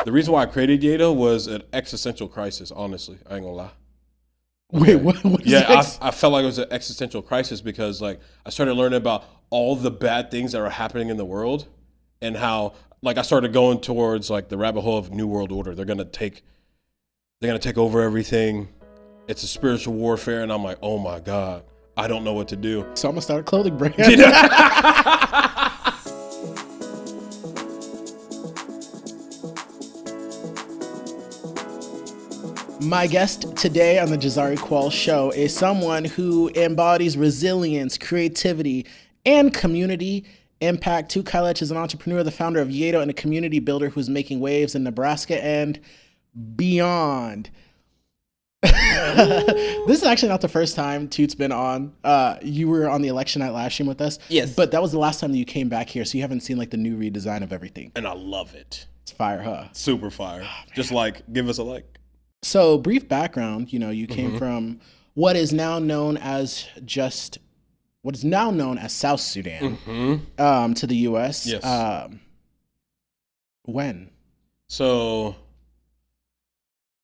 The reason why I created Yedo was an existential crisis, honestly. I ain't gonna lie. Wait, what is this? I felt like it was an existential crisis because like I started learning about all the bad things that are happening in the world and how like I started going towards like the rabbit hole of New World Order. They're gonna take over everything. It's a spiritual warfare, and I'm like, oh my God, I don't know what to do. So I'm gonna start a clothing brand. My guest today on the Jazari Kual show is someone who embodies resilience, creativity, and community impact. Tut Kailech is an entrepreneur, the founder of Yedo, and a community builder who's making waves in Nebraska and beyond. This is actually not the first time Tut's been on. You were on the election night live stream with us. Yes. But that was the last time that you came back here, so you haven't seen like the new redesign of everything. And I love it. It's fire, huh? Super fire. Just like, give us a like. So, brief background, you came from what is now known as South Sudan to the U.S. Yes. When? So,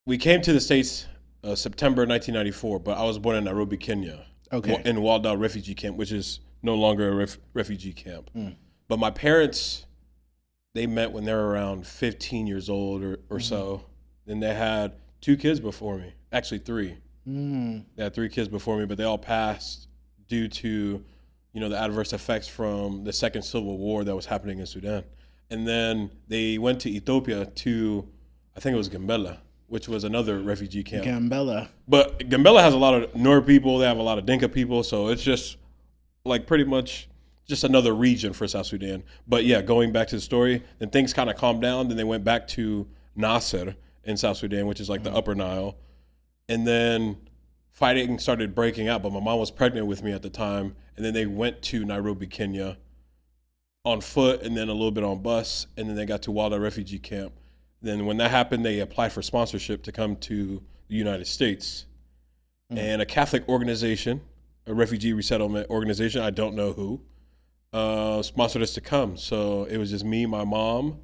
we came to the States September 1994, but I was born in Nairobi, Kenya. Okay. In Waldow Refugee Camp, which is no longer a refugee camp. But my parents, they met when they were around 15 years old or so. And they had 2 kids before me, actually 3. They had 3 kids before me, but they all passed due to, the adverse effects from the second civil war that was happening in Sudan. And then they went to Ethiopia to, I think it was Gambela, which was another refugee camp. Gambela. But Gambela has a lot of Nur people, they have a lot of Dinka people, so it's just like pretty much just another region for South Sudan. But yeah, going back to the story, then things kind of calmed down, then they went back to Nasser in South Sudan, which is like the Upper Nile. And then fighting started breaking out, but my mom was pregnant with me at the time. And then they went to Nairobi, Kenya on foot and then a little bit on bus. And then they got to Waldow Refugee Camp. Then when that happened, they applied for sponsorship to come to the United States. And a Catholic organization, a refugee resettlement organization, I don't know who, sponsored us to come. So it was just me, my mom,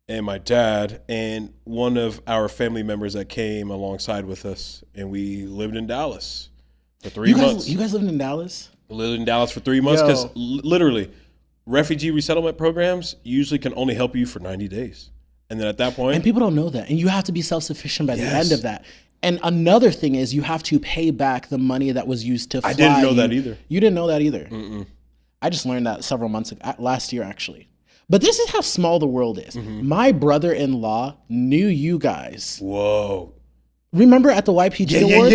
and my dad, and one of our family members that came alongside with us, and we lived in Dallas for 3 months. You guys lived in Dallas? We lived in Dallas for 3 months because literally, refugee resettlement programs usually can only help you for 90 days. And then at that point... And people don't know that. And you have to be self-sufficient by the end of that. And another thing is you have to pay back the money that was used to fly. I didn't know that either. You didn't know that either? I just learned that several months ago, last year actually. But this is how small the world is. My brother-in-law knew you guys. Whoa. Remember at the YPG Awards?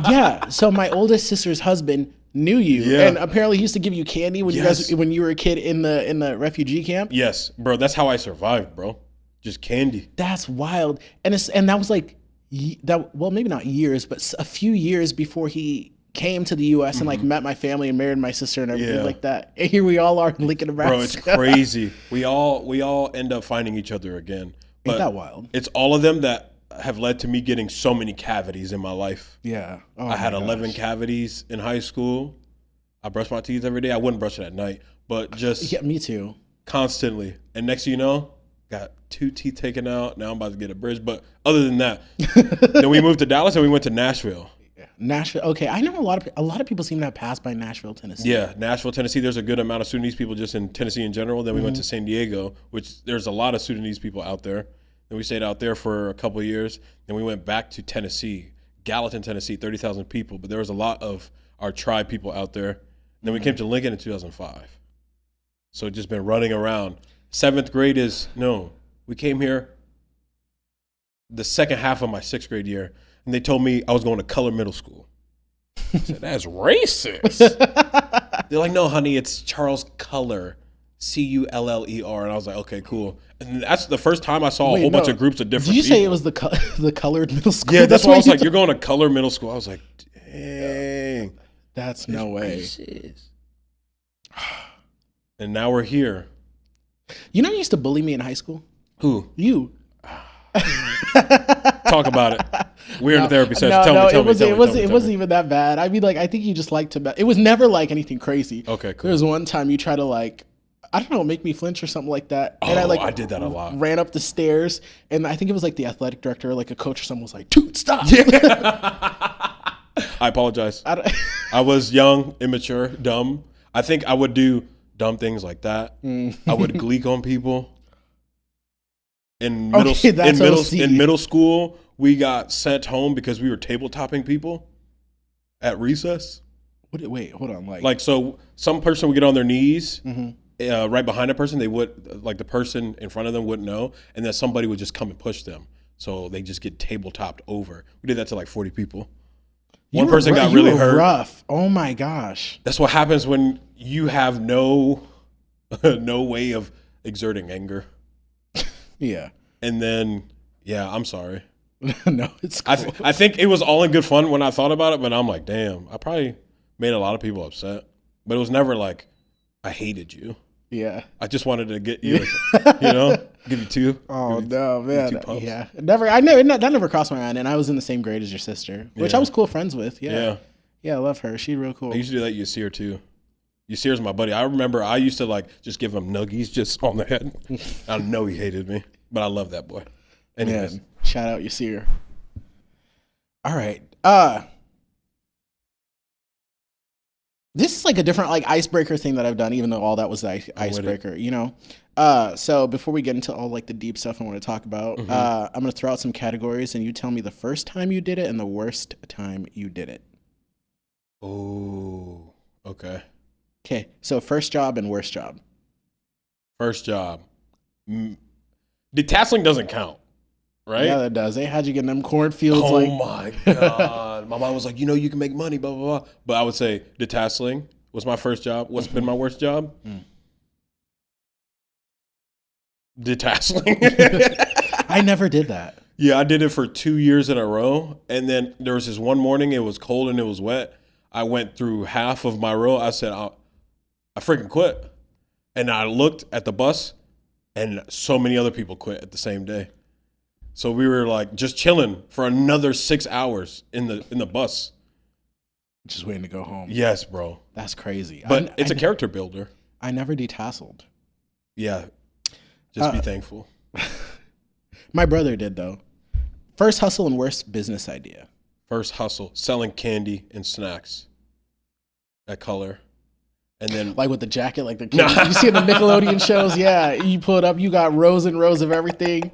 Yeah. So my oldest sister's husband knew you, and apparently he used to give you candy when you were a kid in the refugee camp. Yes, bro. That's how I survived, bro. Just candy. That's wild. And that was like maybe not years, but a few years before he came to the U.S. and like met my family and married my sister and everything like that. And here we all are in Lincoln, Nebraska. Bro, it's crazy. We all end up finding each other again. But ain't that wild? It's all of them that have led to me getting so many cavities in my life. Yeah. I had 11 cavities in high school. I brush my teeth every day. I wouldn't brush it at night, but just me too. Constantly. And next thing you know, got 2 teeth taken out. Now I'm about to get a bridge. But other than that, then we moved to Dallas and we went to Nashville. Nashville. Okay, I know a lot of people seem to have passed by Nashville, Tennessee. Yeah, Nashville, Tennessee. There's a good amount of Sudanese people just in Tennessee in general. Then we went to San Diego, which there's a lot of Sudanese people out there. Then we stayed out there for a couple of years. Then we went back to Tennessee, Gallatin, Tennessee, 30,000 people. But there was a lot of our tribe people out there. And then we came to Lincoln in 2005. So just been running around. 7th grade we came here the second half of my 6th grade year. And they told me I was going to Color Middle School. I said, that's racist. They're like, no, honey, it's Charles Culler, Culler. And I was like, okay, cool. And that's the first time I saw a whole bunch of groups of different people. Did you say it was the colored middle school? Yeah, that's why I was like, you're going to Color Middle School. I was like, dang. That's no way. And now we're here. You know who used to bully me in high school? Who? You. Talk about it. We're in a therapy session. It wasn't even that bad. I mean, like, I think you just liked to. It was never like anything crazy. Okay, cool. There was one time you tried to like. I don't know, make me flinch or something like that. Oh, And I did that a lot. Ran up the stairs, and I think it was like the athletic director, or like a coach or someone was like, "Dude, stop!" I apologize. I was young, immature, dumb. I think I would do dumb things like that. I would gleek on people. In middle school, we got sent home because we were tabletopping people at recess. Wait, hold on. Like so, some person would get on their knees right behind a person. They would, like, the person in front of them wouldn't know, and then somebody would just come and push them. So they just get tabletopped over. We did that to like 40 people. One person got really hurt. Rough. Oh my gosh. That's what happens when you have no way of exerting anger. Yeah. And then, I'm sorry. No, it's cool. I think it was all in good fun when I thought about it, but I'm like, damn, I probably made a lot of people upset. But it was never like, I hated you. Yeah. I just wanted to get you, give you two. Oh, no, man. Yeah. That never crossed my mind. And I was in the same grade as your sister, which I was cool friends with. Yeah. Yeah, I love her. She's real cool. I used to do that to Yasir too. Yasir's my buddy. I remember I used to like just give him nuggies just on the head. I know he hated me, but I love that boy. Anyways. Yeah. Shout out Yasir. All right. This is like a different like icebreaker thing that I've done, even though all that was the icebreaker, So before we get into all like the deep stuff I want to talk about, I'm going to throw out some categories and you tell me the first time you did it and the worst time you did it. Oh, okay. Okay. So first job and worst job. First job. Detasseling doesn't count, right? Yeah, that does. They had you get in them cornfields. Oh my God. My mom was like, you can make money, blah, blah, blah. But I would say detasseling was my first job. What's been my worst job? Detasseling. I never did that. Yeah, I did it for 2 years in a row. And then there was this one morning, it was cold and it was wet. I went through half of my row. I said, I freaking quit. And I looked at the bus and so many other people quit at the same day. So we were like just chilling for another 6 hours in the bus. Just waiting to go home. Yes, bro. That's crazy. But it's a character builder. I never detasseled. Yeah. Just be thankful. My brother did, though. First hustle and worst business idea. First hustle, selling candy and snacks at Color. And then like with the jacket, like the kids, you see in the Nickelodeon shows, yeah, you pull it up, you got rows and rows of everything.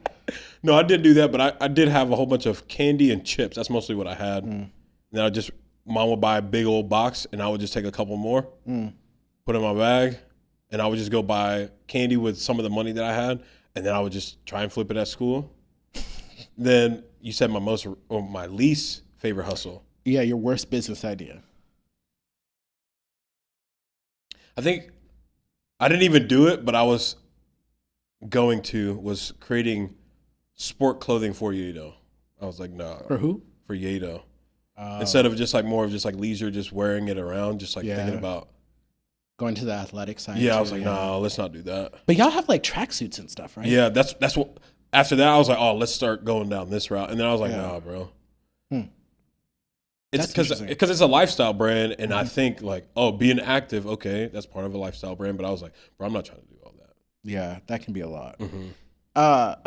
No, I did do that, but I did have a whole bunch of candy and chips. That's mostly what I had. And then mom would buy a big old box, and I would just take a couple more, put in my bag, and I would just go buy candy with some of the money that I had, and then I would just try and flip it at school. Then you said my least favorite hustle. Yeah, your worst business idea. I think I didn't even do it, but I was creating sport clothing for Yato. I was like, nah. For who? For Yato. Instead of just like more of just like leisure, just wearing it around, just like thinking about going to the athletic side. Yeah, I was like, nah, let's not do that. But y'all have like tracksuits and stuff, right? Yeah, that's what. After that, I was like, oh, let's start going down this route, and then I was like, nah, bro. It's because it's a lifestyle brand, and I think like, being active, okay, that's part of a lifestyle brand. But I was like, bro, I'm not trying to do all that. Yeah, that can be a lot.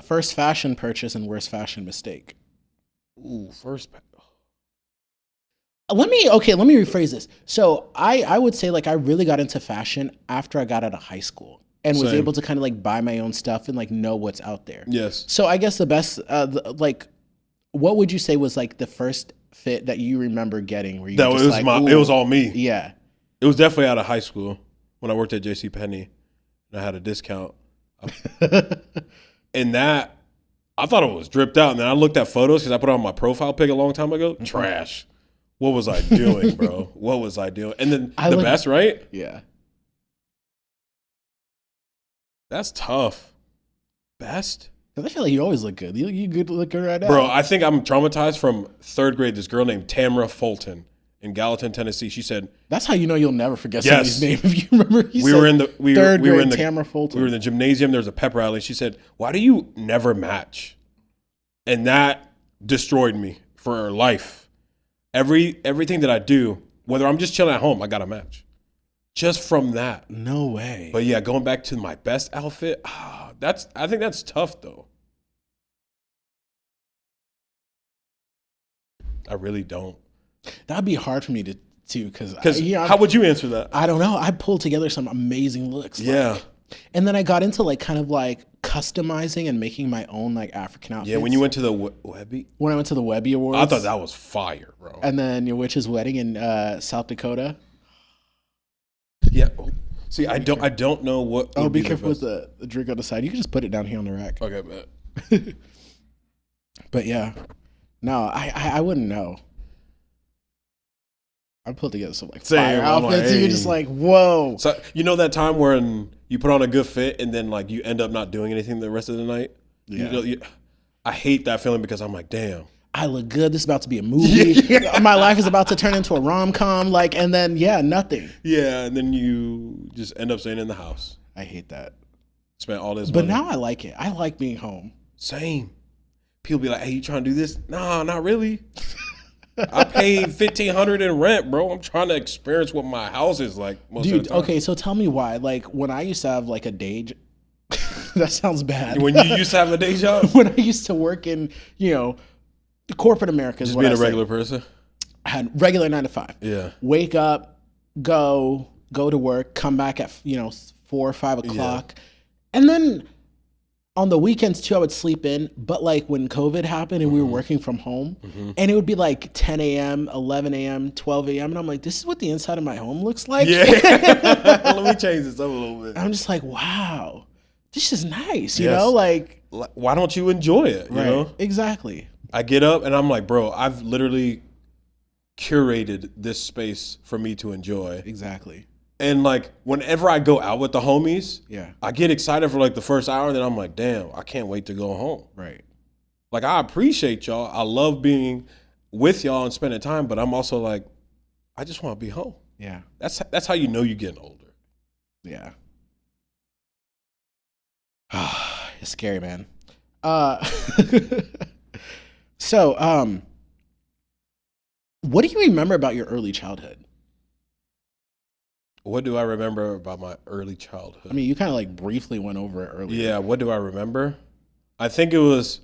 First fashion purchase and worst fashion mistake. Ooh, Let me rephrase this. So I would say like I really got into fashion after I got out of high school and was able to kind of like buy my own stuff and like know what's out there. Yes. So I guess the best, what would you say was like the first fit that you remember getting where you it was all me. Yeah. It was definitely out of high school when I worked at JCPenney and I had a discount. And that, I thought it was dripped out. And then I looked at photos because I put it on my profile pic a long time ago. Trash. What was I doing, bro? What was I doing? And then best, right? Yeah. That's tough. Best? Because I feel like you always look good. You good looking right now. Bro, I think I'm traumatized from third grade. This girl named Tamara Fulton in Gallatin, Tennessee. She said, "That's how you know you'll never forget somebody's name." If you remember, we were in the Tamara Fulton. We were in the gymnasium. There was a pep rally. She said, "Why do you never match?" And that destroyed me for life. Everything that I do, whether I'm just chilling at home, I got to match. just from that. No way. But yeah, going back to my best outfit, I think that's tough though. I really don't. That'd be hard for me to because how would you answer that? I don't know. I pulled together some amazing looks. Yeah. And then I got into like kind of like customizing and making my own like African outfits. Yeah, when you went to the Webby? When I went to the Webby Awards. I thought that was fire, bro. And then your witch's wedding in South Dakota. Yeah. See, I don't know what. Oh, be careful with the drink on the side. You can just put it down here on the rack. Okay, bet. But yeah, no, I wouldn't know. I put together some like fire outfits, and you're just like, whoa. So you know that time when you put on a good fit and then like you end up not doing anything the rest of the night. Yeah. I hate that feeling because I'm like, damn. I look good. This is about to be a movie. Yeah. My life is about to turn into a rom-com. Like, and then nothing. Yeah, and then you just end up staying in the house. I hate that. Spent all this money. But now I like it. I like being home. Same. People be like, hey, you trying to do this? Nah, not really. I paid $1,500 in rent, bro. I'm trying to experience what my house is like most of the time. Okay, so tell me why. Like, when I used to have like a day that sounds bad. When you used to have a day job? When I used to work in, corporate America. Just being a regular person? I had regular 9 to 5. Yeah. Wake up, go to work, come back at 4 or 5 o'clock. Yeah. And then on the weekends too, I would sleep in. But like when COVID happened and we were working from home, and it would be like 10 a.m., 11 a.m., 12 a.m. And I'm like, this is what the inside of my home looks like? Yeah. Let me change this up a little bit. I'm just like, wow, this is nice, you know? Like, why don't you enjoy it, you know? Exactly. I get up and I'm like, bro, I've literally curated this space for me to enjoy. Exactly. And like whenever I go out with the homies, I get excited for like the first hour, and then I'm like, damn, I can't wait to go home. Right. Like I appreciate y'all. I love being with y'all and spending time, but I'm also like, I just want to be home. Yeah. That's how you know you're getting older. Yeah. It's scary, man. So, what do you remember about your early childhood? What do I remember about my early childhood? I mean, you kind of like briefly went over it earlier. Yeah, what do I remember? I think it was,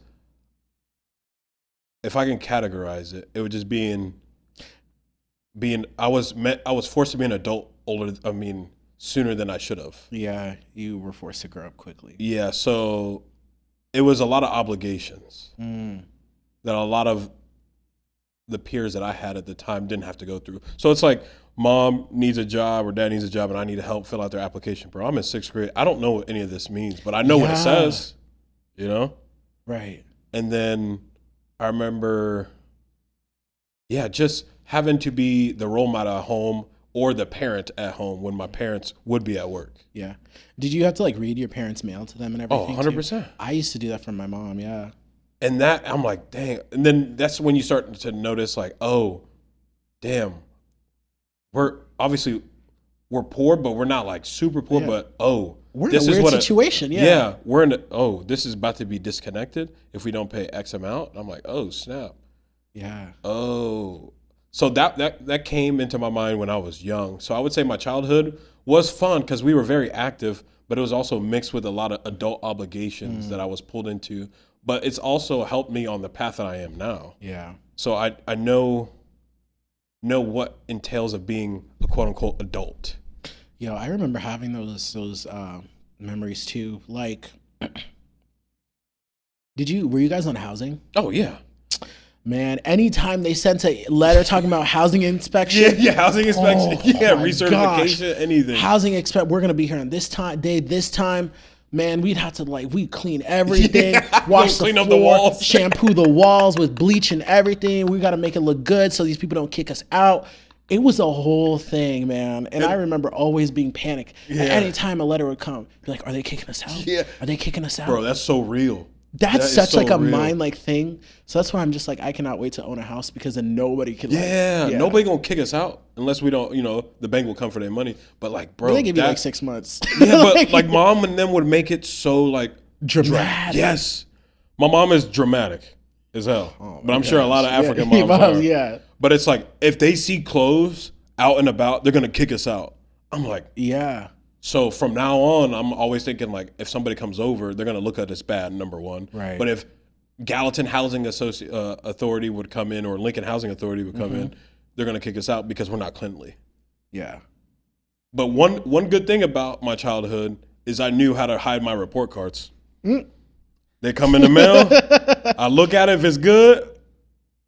if I can categorize it, it would just being I was forced to be an adult sooner than I should have. Yeah, you were forced to grow up quickly. Yeah, so it was a lot of obligations that a lot of the peers that I had at the time didn't have to go through. So it's like mom needs a job or dad needs a job and I need to help fill out their application. Bro, I'm in 6th grade. I don't know what any of this means, but I know what it says, you know? Right. And then I remember, just having to be the role model at home or the parent at home when my parents would be at work. Yeah. Did you have to like read your parents' mail to them and everything? Oh, 100%. Too? I used to do that from my mom, yeah. And that, I'm like, dang. And then that's when you start to notice like, oh, damn. We're poor, but we're not like super poor, but we're in a weird situation. Yeah. We're in this is about to be disconnected if we don't pay X amount. I'm like, oh, snap. Yeah. Oh. So that came into my mind when I was young. So I would say my childhood was fun because we were very active, but it was also mixed with a lot of adult obligations that I was pulled into. But it's also helped me on the path that I am now. Yeah. So I know what entails of being a quote unquote adult. Yo, I remember having those memories too. Like, were you guys on housing? Oh yeah. Man, anytime they sent a letter talking about housing inspection. Yeah, housing inspection. Recertification, anything. Housing we're gonna be here on this time. Man, we'd have to we'd clean everything, wash the floor, up the walls, shampoo the walls with bleach and everything. We got to make it look good so these people don't kick us out. It was a whole thing, man. And I remember always being panicked. Yeah. Any time a letter would come, be like, are they kicking us out? Yeah. Are they kicking us out? Bro, that's so real. That's such like a mind thing. So that's why I'm just like, I cannot wait to own a house because then nobody can nobody gonna kick us out unless we don't, the bank will come for their money. But like, bro, they give you like 6 months. Yeah, but like mom and them would make it so like dramatic. Yes. My mom is dramatic as hell. But I'm sure a lot of African moms are. Yeah. But it's like if they see clothes out and about, they're gonna kick us out. I'm like, Yeah. so from now on, I'm always thinking like, if somebody comes over, they're gonna look at us bad. Number one, Right. But if Gallatin Housing Authority would come in, or Lincoln Housing Authority would come in, they're gonna kick us out because we're not cleanly. Yeah. But one good thing about my childhood is I knew how to hide my report cards. They come in the mail. I look at it. If it's good,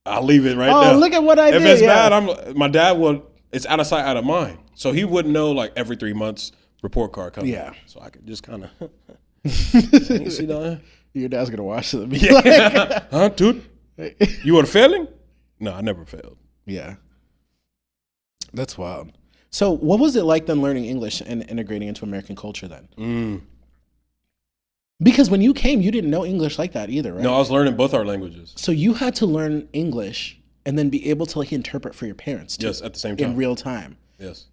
I'll leave it right there. Oh, look at what I did. If it's bad, my dad would. It's out of sight, out of mind. So he wouldn't know like every 3 months report card coming. Yeah. So I could just kind of. You see that? Your dad's gonna watch it. Yeah. Huh, dude? You were failing? No, I never failed. Yeah. That's wild. So what was it like then learning English and integrating into American culture then? Because when you came, you didn't know English like that either, right? No, I was learning both our languages. So you had to learn English and then be able to like interpret for your parents too. Yes, at the same time. In real time. Yes.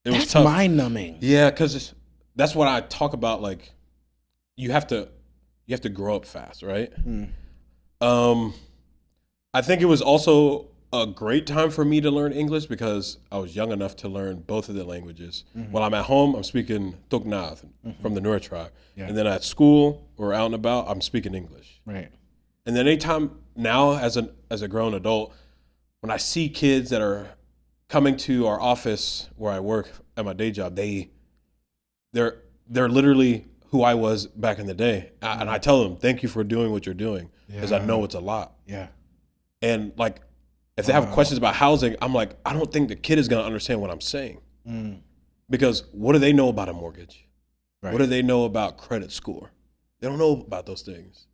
It was That's tough. mind-numbing. Yeah, because that's what I talk about. Like, you have to grow up fast, right? I think it was also a great time for me to learn English because I was young enough to learn both of the languages. While I'm at home, I'm speaking Tuk from the North tribe. Yeah. And then at school or out and about, I'm speaking English. Right. And then anytime now as a grown adult, when I see kids that are coming to our office where I work at my day job, they're literally who I was back in the day. And I tell them, thank you for doing what you're doing because I know it's a lot. Yeah. And like, if they have questions about housing, I'm like, I don't think the kid is going to understand what I'm saying. Because what do they know about a mortgage? Right. What do they know about credit score? They don't know about those things.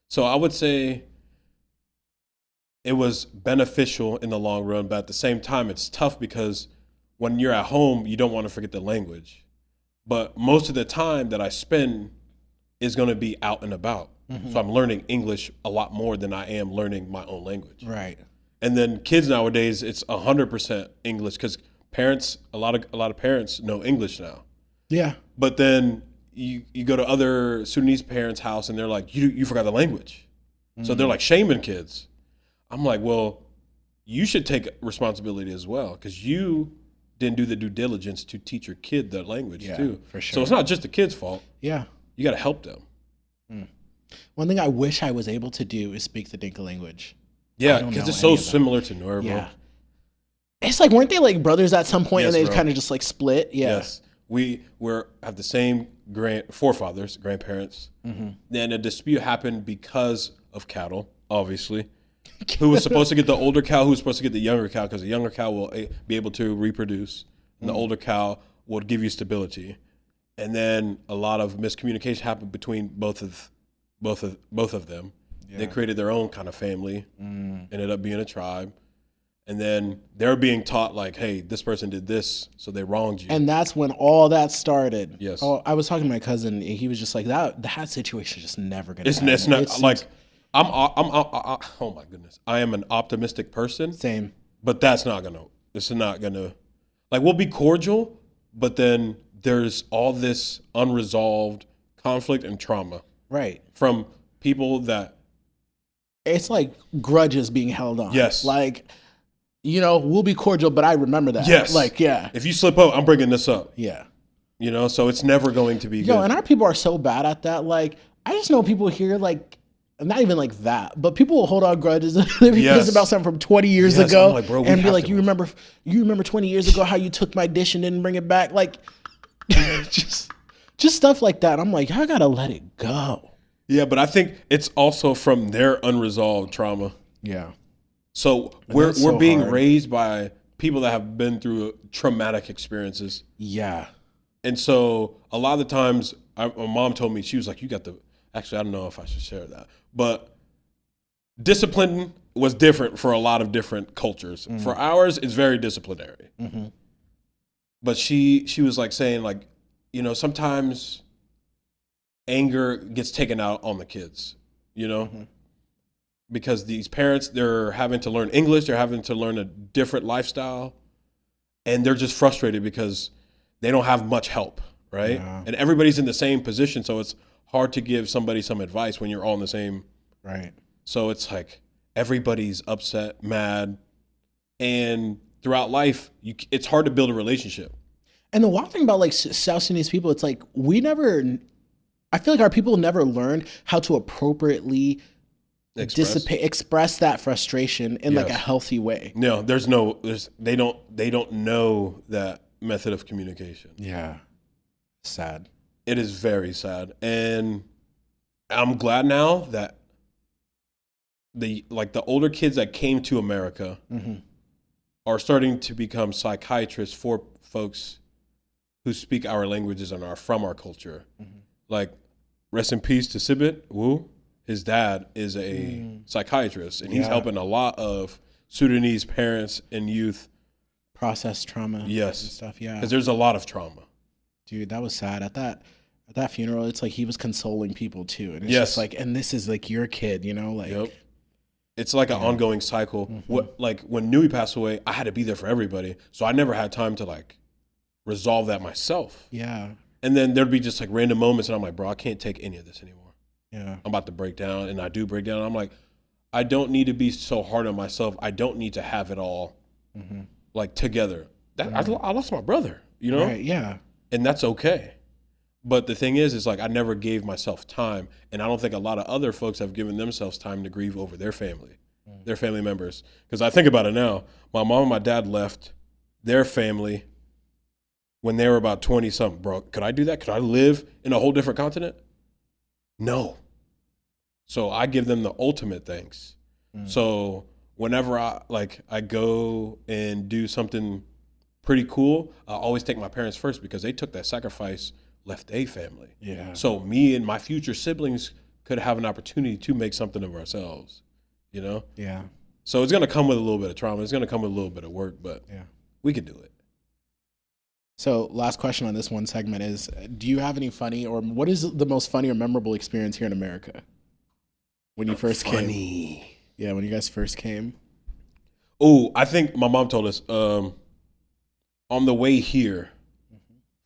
So I would say it was beneficial in the long run, but at the same time, it's tough because when you're at home, you don't want to forget the language. But most of the time that I spend is going to be out and about. So I'm learning English a lot more than I am learning my own language. Right. And then kids nowadays, it's 100% English because parents, a lot of parents know English now. Yeah. But then you go to other Sudanese parents' house and they're like, you forgot the language. So they're like shaming kids. I'm like, well, you should take responsibility as well because you didn't do the due diligence to teach your kid the language too. For sure. So it's not just the kid's fault. Yeah. You got to help them. One thing I wish I was able to do is speak the Dinka language. Yeah, because it's so similar to Nuer, bro. Yeah. It's like, weren't they like brothers at some point Yes, and they bro. kind of just like split? Yeah. Yes. We have the same forefathers, grandparents. Then a dispute happened because of cattle, obviously. Who was supposed to get the older cow, who was supposed to get the younger cow, because the younger cow will be able to reproduce, and the older cow will give you stability. And then a lot of miscommunication happened between both of them. Yeah. They created their own kind of family, ended up being a tribe. And then they're being taught like, hey, this person did this, so they wronged you. And that's when all that started. Yes. Oh, I was talking to my cousin, and he was just like, that situation is just never going to happen. It's not like, oh my goodness. I am an optimistic person. Same. But it's not gonna, like, we'll be cordial, but then there's all this unresolved conflict and trauma. Right. From people that. It's like grudges being held on. Yes. Like, we'll be cordial, but I remember that. Yes. Like, yeah. If you slip up, I'm bringing this up. Yeah. So it's never going to be good. And our people are so bad at that. Like, I just know people here, like, not even like that, but people will hold on grudges. They'll be pissed about something from 20 years ago. I'm like, bro, and be like, you remember 20 years ago how you took my dish and didn't bring it back? Like, just stuff like that. I'm like, y'all gotta let it go. Yeah, but I think it's also from their unresolved trauma. Yeah. So we're being raised by people that have been through traumatic experiences. Yeah. And so a lot of the times, my mom told me, she was like, actually, I don't know if I should share that, but discipline was different for a lot of different cultures. For ours, it's very disciplinary. But she was like saying like, sometimes anger gets taken out on the kids, because these parents, they're having to learn English, they're having to learn a different lifestyle, and they're just frustrated because they don't have much help, right? Yeah. And everybody's in the same position, so it's hard to give somebody some advice when you're all in the same. Right. So it's like everybody's upset, mad, and throughout life, it's hard to build a relationship. And the wild thing about like South Sudanese people, it's like I feel like our people never learned how to appropriately express that frustration in like a healthy way. No, they don't know that method of communication. Yeah. Sad. It is very sad. And I'm glad now that the older kids that came to America are starting to become psychiatrists for folks who speak our languages and are from our culture. Like, rest in peace to Sibit Wu. His dad is a psychiatrist, and he's helping a lot of Sudanese parents and youth process trauma. Yes, and stuff. Yeah, because there's a lot of trauma. Dude, that was sad. At that funeral, it's like he was consoling people too, and it's yes, just like, and this is like your kid, you know, like. Yep. It's like an ongoing cycle. Like when Nui passed away, I had to be there for everybody, so I never had time to like resolve that myself. Yeah. And then there'd be just like random moments, and I'm like, bro, I can't take any of this anymore. Yeah. I'm about to break down, and I do break down. I'm like, I don't need to be so hard on myself. I don't need to have it all like together. I lost my brother, you know? Right, yeah. And that's okay. But the thing is like I never gave myself time, and I don't think a lot of other folks have given themselves time to grieve over their family, their family members. Because I think about it now, my mom and my dad left their family when they were about 20-something. Bro, could I do that? Could I live in a whole different continent? No. So I give them the ultimate thanks. So whenever I go and do something pretty cool, I always take my parents first because they took that sacrifice, left a family. Yeah. So me and my future siblings could have an opportunity to make something of ourselves, you know? Yeah. So it's going to come with a little bit of trauma. It's going to come with a little bit of work, but we could do it. So last question on this one segment is, do you have any funny, or what is the most funny or memorable experience here in America when you first came? Yeah, when you guys first came. Oh, I think my mom told us on the way here,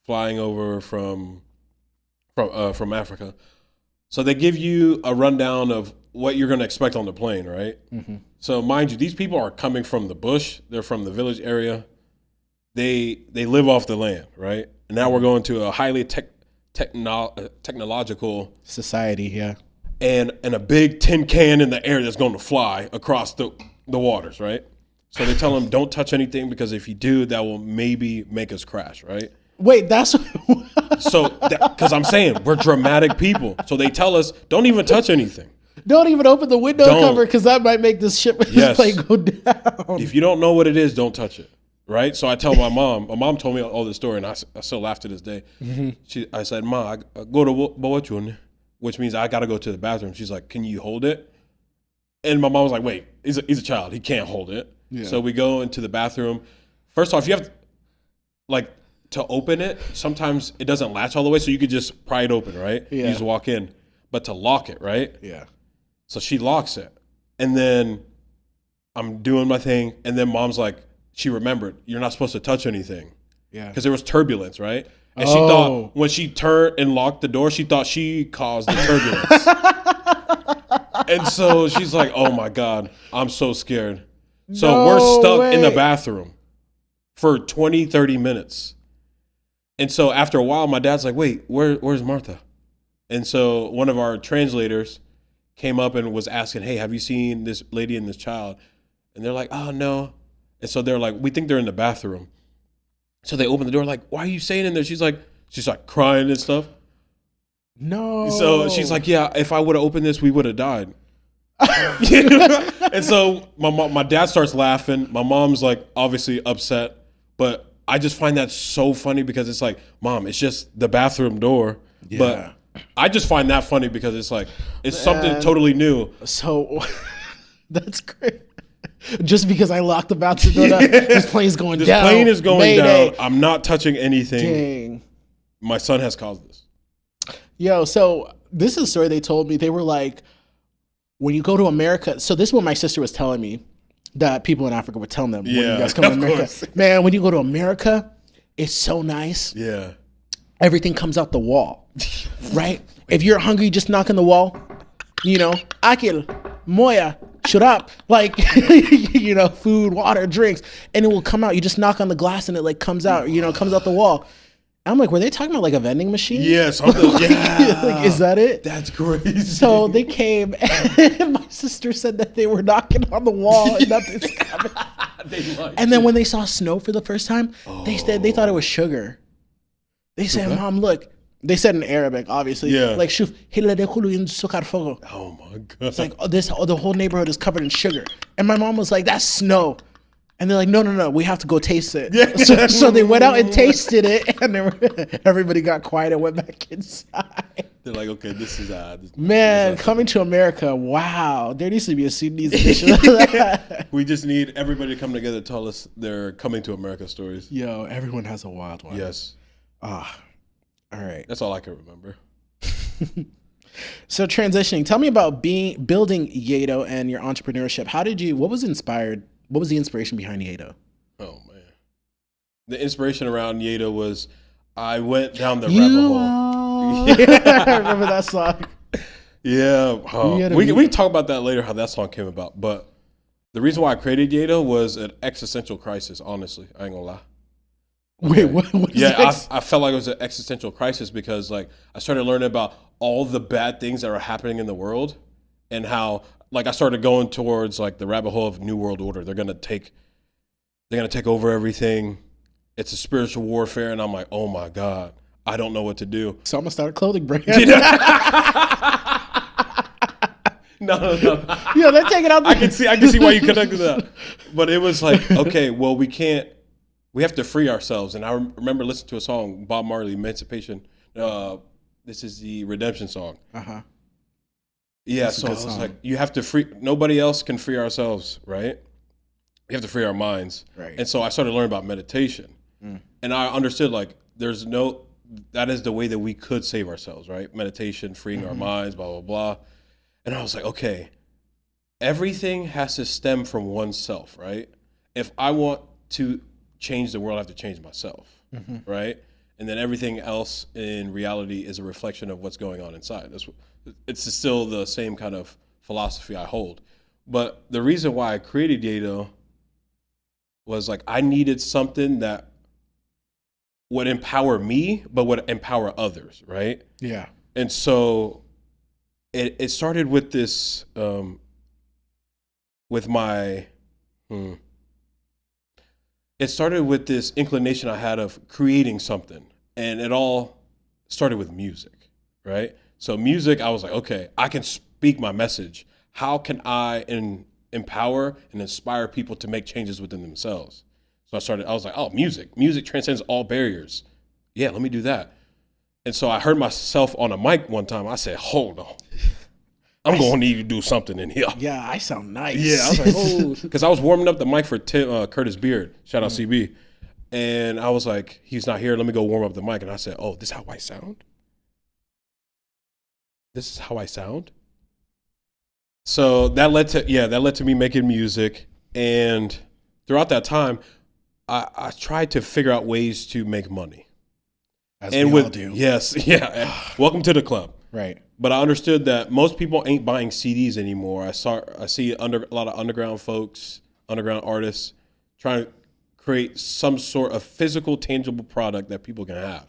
flying over from Africa. So they give you a rundown of what you're going to expect on the plane, right? So mind you, these people are coming from the bush. They're from the village area. They live off the land, right? And now we're going to a highly technological society, yeah. And a big tin can in the air that's going to fly across the waters, right? So they tell them, don't touch anything because if you do, that will maybe make us crash, right? Wait, that's so because I'm saying we're dramatic people. So they tell us, don't even touch anything. Don't even open the window cover because that might make this plane go down. If you don't know what it is, don't touch it. Right? So I tell my mom. My mom told me all this story, and I still laugh to this day. I said, Ma, I go to Bawachun, which means I got to go to the bathroom. She's like, can you hold it? And my mom was like, wait, he's a child. He can't hold it. Yeah. So we go into the bathroom. First off, you have to open it. Sometimes it doesn't latch all the way, so you could just pry it open, right? Yeah. You just walk in. But to lock it, right? Yeah. So she locks it. And then I'm doing my thing, and then mom's like, she remembered, you're not supposed to touch anything. Yeah. Because there was turbulence, right? And she thought when she turned and locked the door, she thought she caused the turbulence. And so she's like, oh my God, I'm so scared. So we're stuck in the bathroom for 20, 30 minutes. And so after a while, my dad's like, wait, where's Martha? And so one of our translators came up and was asking, hey, have you seen this lady and this child? And they're like, oh, no. And so they're like, we think they're in the bathroom. So they open the door, like, why are you staying in there? She's like crying and stuff. No. So she's like, yeah, if I would have opened this, we would have died. And so my dad starts laughing. My mom's like obviously upset, but I just find that so funny because it's like, Mom, it's just the bathroom door. Yeah. But I just find that funny because it's like, it's something totally new. So that's great. Just because I locked the bathroom door, this plane's going down. This plane is going down. I'm not touching anything. Dang. My son has caused this. Yo, so this is a story they told me. They were like, when you go to America, so this is what my sister was telling me that people in Africa were telling them when you guys come to America. Course. Man, when you go to America, it's so nice. Yeah. Everything comes out the wall, right? If you're hungry, just knock on the wall. You know, Akil, Moya, shut up, like, food, water, drinks, and it will come out. You just knock on the glass and it like comes out, comes out the wall. I'm like, were they talking about like a vending machine? Yeah, something. Yeah. Like, is that it? That's crazy. So they came, and my sister said that they were knocking on the wall and nothing's coming. And then when they saw snow for the first time, they said they thought it was sugar. They said, Mom, look. They said in Arabic, obviously. Yeah. Like, shuf, oh my God. It's like, the whole neighborhood is covered in sugar. And my mom was like, that's snow. And they're like, no, we have to go taste it. Yeah. So they went out and tasted it, and everybody got quiet and went back inside. They're like, okay, this is man, coming to America, wow. There needs to be a Sudanese edition of that. We just need everybody to come together to tell us their coming to America stories. Yo, everyone has a wild one. Yes. All right. That's all I can remember. So transitioning, tell me about building Yedo and your entrepreneurship. What was the inspiration behind Yedo? Oh man. The inspiration around Yedo was I went down the rabbit hole. Yeah, I remember that song. Yeah. We can talk about that later, how that song came about. But the reason why I created Yedo was an existential crisis, honestly. I ain't gonna lie. Okay. Wait, what is this? I felt like it was an existential crisis because like I started learning about all the bad things that are happening in the world and how like I started going towards like the rabbit hole of New World Order. They're gonna take over everything. It's a spiritual warfare, and I'm like, oh my God, I don't know what to do. So I'm gonna start a clothing brand. No. Yeah, they're taking out. I can see why you connected that. But it was like, okay, well we have to free ourselves. And I remember listening to a song, Bob Marley, Emancipation. This is the Redemption song. Uh-huh. Yeah, so I was like, you have to free, nobody else can free ourselves, right? We have to free our minds. Right. And so I started learning about meditation. And I understood like that is the way that we could save ourselves, right? Meditation, freeing our minds, blah, blah, blah. And I was like, okay, everything has to stem from oneself, right? If I want to change the world, I have to change myself, right? And then everything else in reality is a reflection of what's going on inside. It's still the same kind of philosophy I hold. But the reason why I created Yedo was like I needed something that would empower me, but would empower others, right? Yeah. And so it started with this, it started with this inclination I had of creating something. And it all started with music, right? So music, I was like, okay, I can speak my message. How can I empower and inspire people to make changes within themselves? So I was like, oh, music transcends all barriers. Yeah, let me do that. And so I heard myself on a mic one time. I said, hold on. I'm going to need to do something in here. Yeah, I sound nice. Yeah, I was like, oh. Because I was warming up the mic for Curtis Beard. Shout out CB. And I was like, he's not here. Let me go warm up the mic. And I said, oh, this is how I sound? This is how I sound? So that led to me making music. And throughout that time, I tried to figure out ways to make money. As we all do. Yes, yeah. Welcome to the club. Right. But I understood that most people ain't buying CDs anymore. I see a lot of underground folks, underground artists trying to create some sort of physical, tangible product that people can have.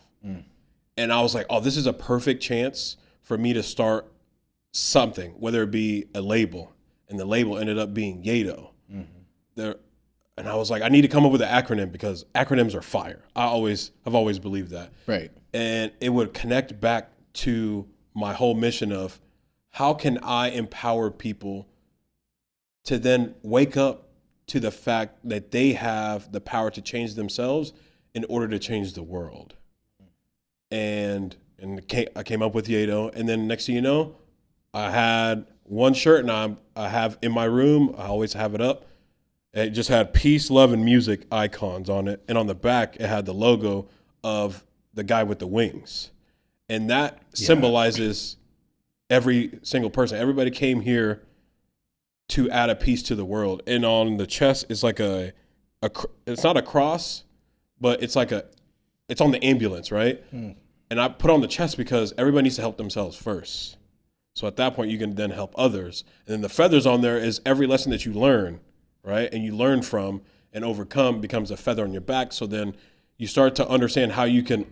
And I was like, oh, this is a perfect chance for me to start something, whether it be a label. And the label ended up being Yedo. And I was like, I need to come up with an acronym because acronyms are fire. I've always believed that. Right. And it would connect back to my whole mission of how can I empower people to then wake up to the fact that they have the power to change themselves in order to change the world. And I came up with Yedo, and then next thing you know, I had one shirt, and I have in my room, I always have it up. It just had peace, love, and music icons on it. And on the back, it had the logo of the guy with the wings. And that symbolizes every single person. Everybody came here to add a piece to the world. And on the chest, it's like it's not a cross, but it's on the ambulance, right? And I put on the chest because everybody needs to help themselves first. So at that point, you can then help others. And then the feathers on there is every lesson that you learn, right? And you learn from and overcome becomes a feather on your back. So then you start to understand how you can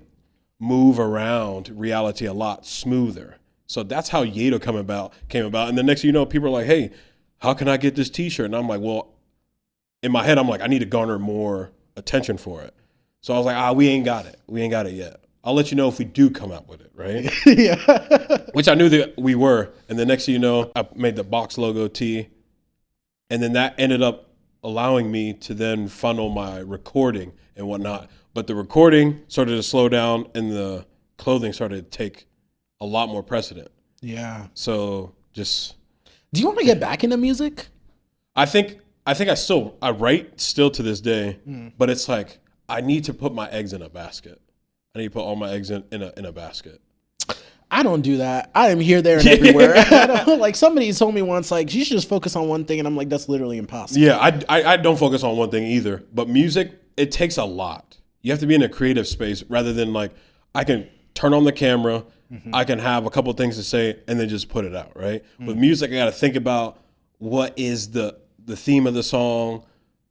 move around reality a lot smoother. So that's how Yedo came about. And the next thing you know, people are like, hey, how can I get this t-shirt? And I'm like, well, in my head, I'm like, I need to garner more attention for it. So I was like, we ain't got it. We ain't got it yet. I'll let you know if we do come out with it, right? Yeah. Which I knew that we were. And the next thing you know, I made the box logo tee. And then that ended up allowing me to then funnel my recording and whatnot. But the recording started to slow down and the clothing started to take a lot more precedent. Yeah. So just... Do you want to get back into music? I think I write still to this day, but it's like I need to put my eggs in a basket. I need to put all my eggs in a basket. I don't do that. I am here, there, and everywhere. I don't, like somebody told me once, like you should just focus on one thing, and I'm like, that's literally impossible. Yeah, I don't focus on one thing either. But music, it takes a lot. You have to be in a creative space rather than like I can turn on the camera, I can have a couple things to say, and then just put it out. Right. With music, I got to think about what is the theme of the song,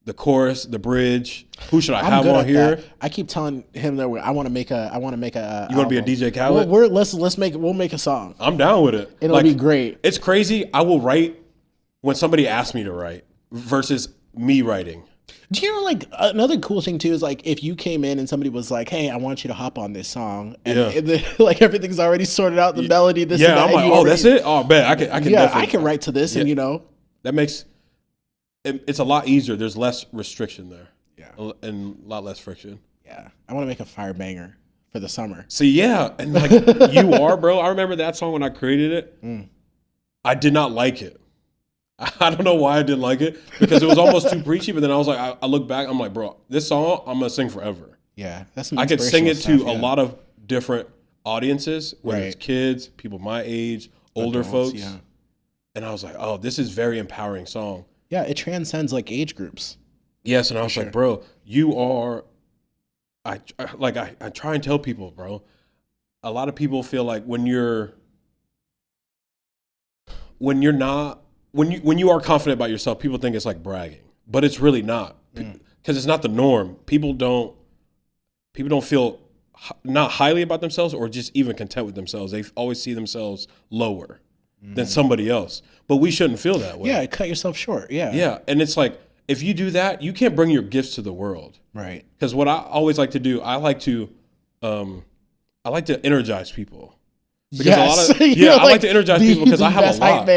the chorus, the bridge. Who should I have on here? That. I keep telling him that I want to make a. You want to be a DJ Khaled? We'll make a song. I'm down with it. It'll be great. It's crazy. I will write when somebody asks me to write versus me writing. Do you know, like, another cool thing too is like if you came in and somebody was like, "Hey, I want you to hop on this song," and like everything's already sorted out, the melody, this, and that. I'm like, that's it. Oh, man, I can. Yeah, I can write to this, and that makes it's a lot easier. There's less restriction there. Yeah, and a lot less friction. Yeah, I want to make a fire banger for the summer. See, yeah, and like you are, bro. I remember that song when I created it. I did not like it. I don't know why I didn't like it because it was almost too preachy. But then I was like, I look back, I'm like, bro, this song I'm gonna sing forever. Yeah, that's some I could sing it stuff, to a lot of different audiences, whether it's kids, people my age, older folks. Yeah. And I was like, oh, this is very empowering song. Yeah, it transcends like age groups. Yes, and I was like, bro, you are. I try and tell people, bro. A lot of people feel like when you are confident about yourself, people think it's like bragging, but it's really not because it's not the norm. People don't feel not highly about themselves or just even content with themselves. They always see themselves lower than somebody else, but we shouldn't feel that way. Yeah, cut yourself short. Yeah. Yeah. And it's like, if you do that, you can't bring your gifts to the world. Right. Because what I always like to do, I like to energize people. Because I like to energize people because I have a lot.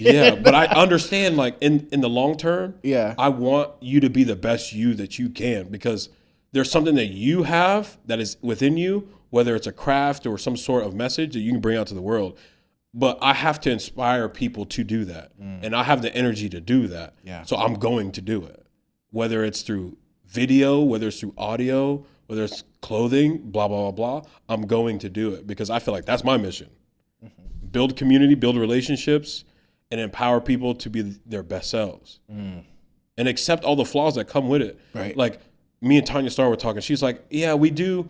Yeah, but I understand like in the long term, I want you to be the best you that you can because there's something that you have that is within you, whether it's a craft or some sort of message that you can bring out to the world. But I have to inspire people to do that. And I have the energy to do that. Yeah. So I'm going to do it. Whether it's through video, whether it's through audio, whether it's clothing, blah, blah, blah, blah, I'm going to do it because I feel like that's my mission. Build community, build relationships, and empower people to be their best selves. And accept all the flaws that come with it. Right. Like me and Tanya Starr were talking. She's like, yeah, we do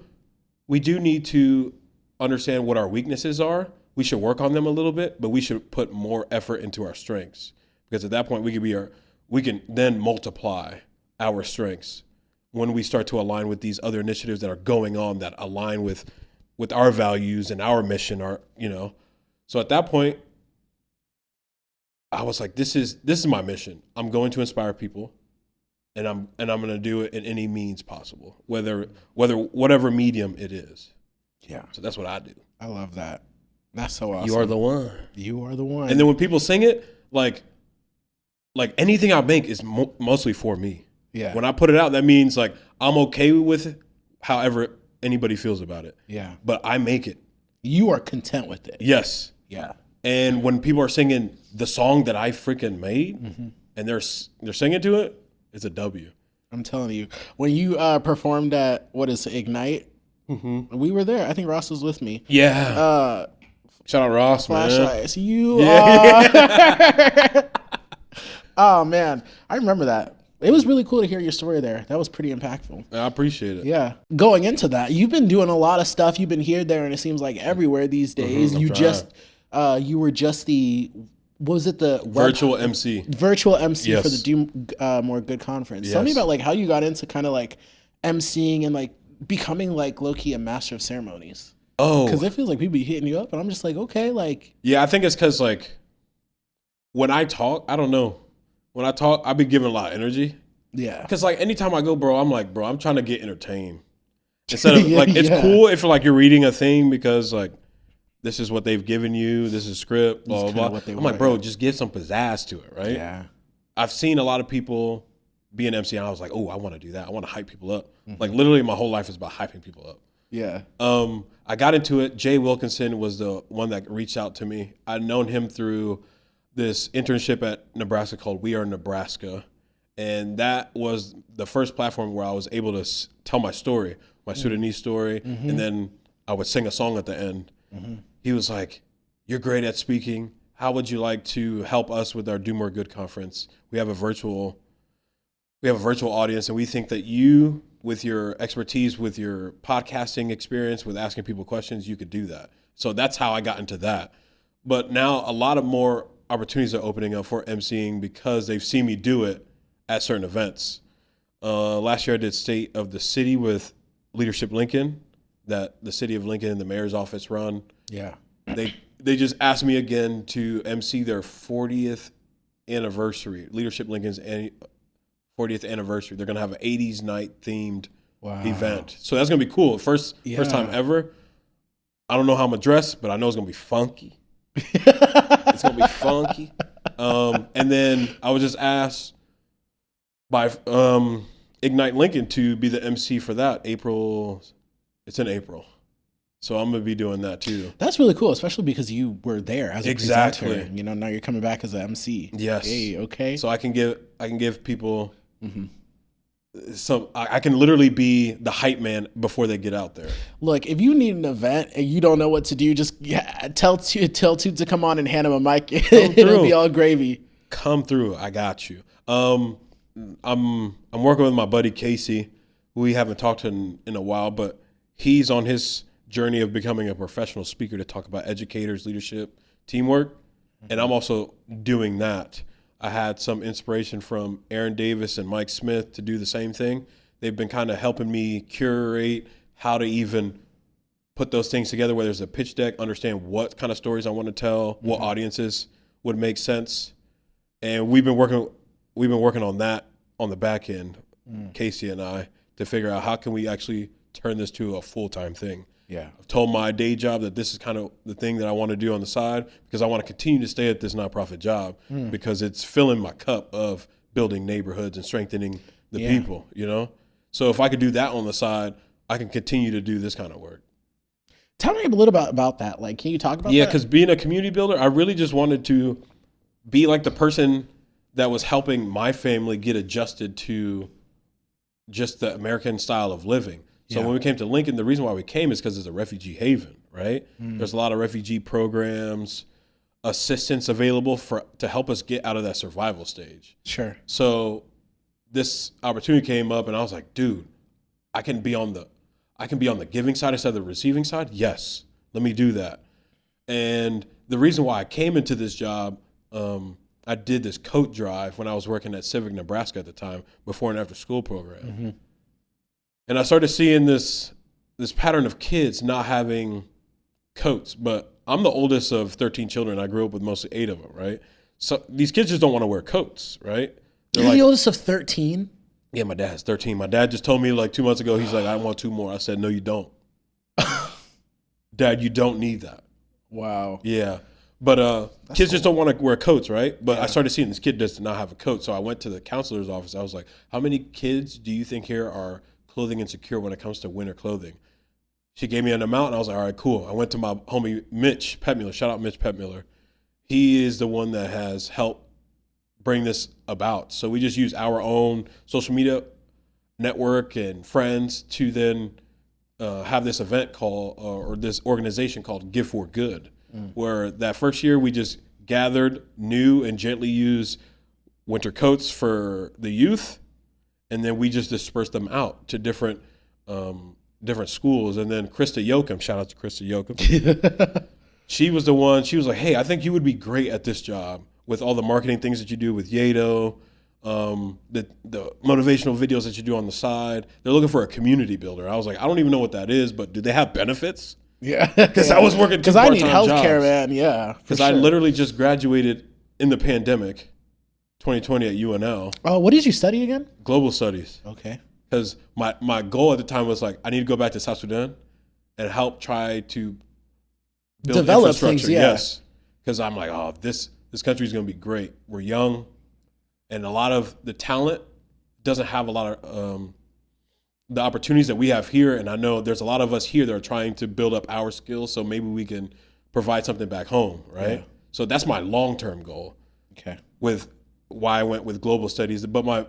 need to understand what our weaknesses are. We should work on them a little bit, but we should put more effort into our strengths because at that point we can then multiply our strengths when we start to align with these other initiatives that are going on that align with our values and our mission, So at that point, I was like, this is my mission. I'm going to inspire people, and I'm going to do it in any means possible, whatever medium it is. Yeah. So that's what I do. I love that. That's so awesome. You are the one. You are the one. And then when people sing it, like anything I make is mostly for me. Yeah. When I put it out, that means like I'm okay with it, however anybody feels about it. Yeah. But I make it. You are content with it. Yes. Yeah. And when people are singing the song that I freaking made, and they're singing to it, it's a W. I'm telling you, when you performed at Ignite, we were there. I think Ross was with me. Yeah. Shout out Ross, Flashlights. You are. Oh man, I remember that. It was really cool to hear your story there. That was pretty impactful. I appreciate it. Yeah. Going into that, you've been doing a lot of stuff. You've been here, there, and it seems like everywhere these days. You just you were just what was it, the Virtual MC. virtual MC Yes. for the Do More Good conference. Tell me Yes. about like how you got into kind of like MCing and like becoming like low key a master of ceremonies. Oh, Because it feels like people be hitting you up, and I'm just like, okay, like yeah. I think it's because like when I talk, I don't know. When I talk, I be giving a lot of energy. yeah, Because like anytime I go, bro, I'm like, bro, I'm trying to get entertained. Instead of Yeah, like, it's yeah. cool if like you're reading a thing because like this is what they've given you, this is script, blah It's blah kinda blah. what they I'm like, want, bro, yeah. just give some pizzazz to it, right? yeah, I've seen a lot of people be an MC, and I was like, oh, I want to do that. I want to hype people up. Like literally, my whole life is about hyping people up. yeah, I got into it. Jay Wilkinson was the one that reached out to me. I'd known him through this internship at Nebraska called We Are Nebraska. And that was the first platform where I was able to tell my story, my Sudanese story. And then I would sing a song at the end. He was like, you're great at speaking. How would you like to help us with our Do More Good conference? We have a virtual audience, and we think that you, with your expertise, with your podcasting experience, with asking people questions, you could do that. So that's how I got into that. But now a lot of more opportunities are opening up for emceeing because they've seen me do it at certain events. Last year I did State of the City with Leadership Lincoln, that the city of Lincoln and the mayor's office run. yeah. They just asked me again to MC their 40th anniversary, Leadership Lincoln's 40th anniversary. They're gonna have an 80s night themed Wow. event. So that's gonna be cool. First time ever. I don't know how I'm gonna dress, but I know it's gonna be funky. It's gonna be funky. And then I was just asked by Ignite Lincoln to be the MC for that. It's in April. So I'm gonna be doing that too. That's really cool, especially because you were there as a Exactly. presenter. You know, now you're coming back as an MC. Yes. Hey, okay. So I can give people some. I can literally be the hype man before they get out there. Look, if you need an event and you don't know what to do, just tell Tut to come on and hand him a mic. It'll through. be all gravy. Come through. I got you. I'm working with my buddy Casey, who we haven't talked to in a while, but he's on his journey of becoming a professional speaker to talk about educators, leadership, teamwork, and I'm also doing that. I had some inspiration from Aaron Davis and Mike Smith to do the same thing. They've been kind of helping me curate how to even put those things together, whether it's a pitch deck, understand what kind of stories I want to tell, what audiences would make sense. And we've been working on that on the back end, Casey and I, to figure out how can we actually turn this to a full-time thing. Yeah. I've told my day job that this is kind of the thing that I want to do on the side because I want to continue to stay at this nonprofit job because it's filling my cup of building neighborhoods and strengthening the people, you know? So if I could do that on the side, I can continue to do this kind of work. Tell me a little about that. Like, can you talk about Yeah, that? because being a community builder, I really just wanted to be like the person that was helping my family get adjusted to just the American style of living. So when we came to Lincoln, the reason why we came is because it's a refugee haven, right? There's a lot of refugee programs, assistance available to help us get out of that survival stage. Sure. So this opportunity came up, and I was like, dude, I can be on the giving side instead of the receiving side. Yes, let me do that. And the reason why I came into this job, I did this coat drive when I was working at Civic Nebraska at the time, before and after school program. And I started seeing this pattern of kids not having coats. But I'm the oldest of 13 children. I grew up with mostly 8 of them, right? So these kids just don't want to wear coats, right? They're You're like, the oldest of 13? yeah, my dad's 13. My dad just told me like 2 months ago, he's like, I want 2 more. I said, no, you don't. Dad, you don't need that. Wow. Yeah. But kids just don't want to wear coats, right? But I started seeing this kid does not have a coat. So I went to the counselor's office. I was like, how many kids do you think here are clothing insecure when it comes to winter clothing? She gave me an amount, and I was like, all right, cool. I went to my homie Mitch Petmuller. Shout out Mitch Petmuller. He is the one that has helped bring this about. So we just use our own social media network and friends to then have this event called, or this organization called Give for Good, where that first year we just gathered new and gently used winter coats for the youth, and then we just dispersed them out to different schools. And then Krista Yoakum, shout out to Krista Yoakum. she was the one. She was like, "Hey, I think you would be great at this job with all the marketing things that you do with Yato, the motivational videos that you do on the side. They're looking for a community builder." I was like, "I don't even know what that is, but do they have benefits?" Yeah, Because I was working because I need part-time healthcare, jobs. man. Yeah, Because I literally just graduated in the pandemic, 2020 at UNL. Oh, what did you study again? Global studies. Okay. Because my goal at the time was like, I need to go back to South Sudan and help try to build Develop infrastructure. things, yeah. Yes. Because I'm like, oh, this country is going to be great. We're young, and a lot of the talent doesn't have a lot of the opportunities that we have here. And I know there's a lot of us here that are trying to build up our skills, so maybe we can provide something back home, right? Yeah. So that's my long-term goal. Okay. With why I went with global studies, but my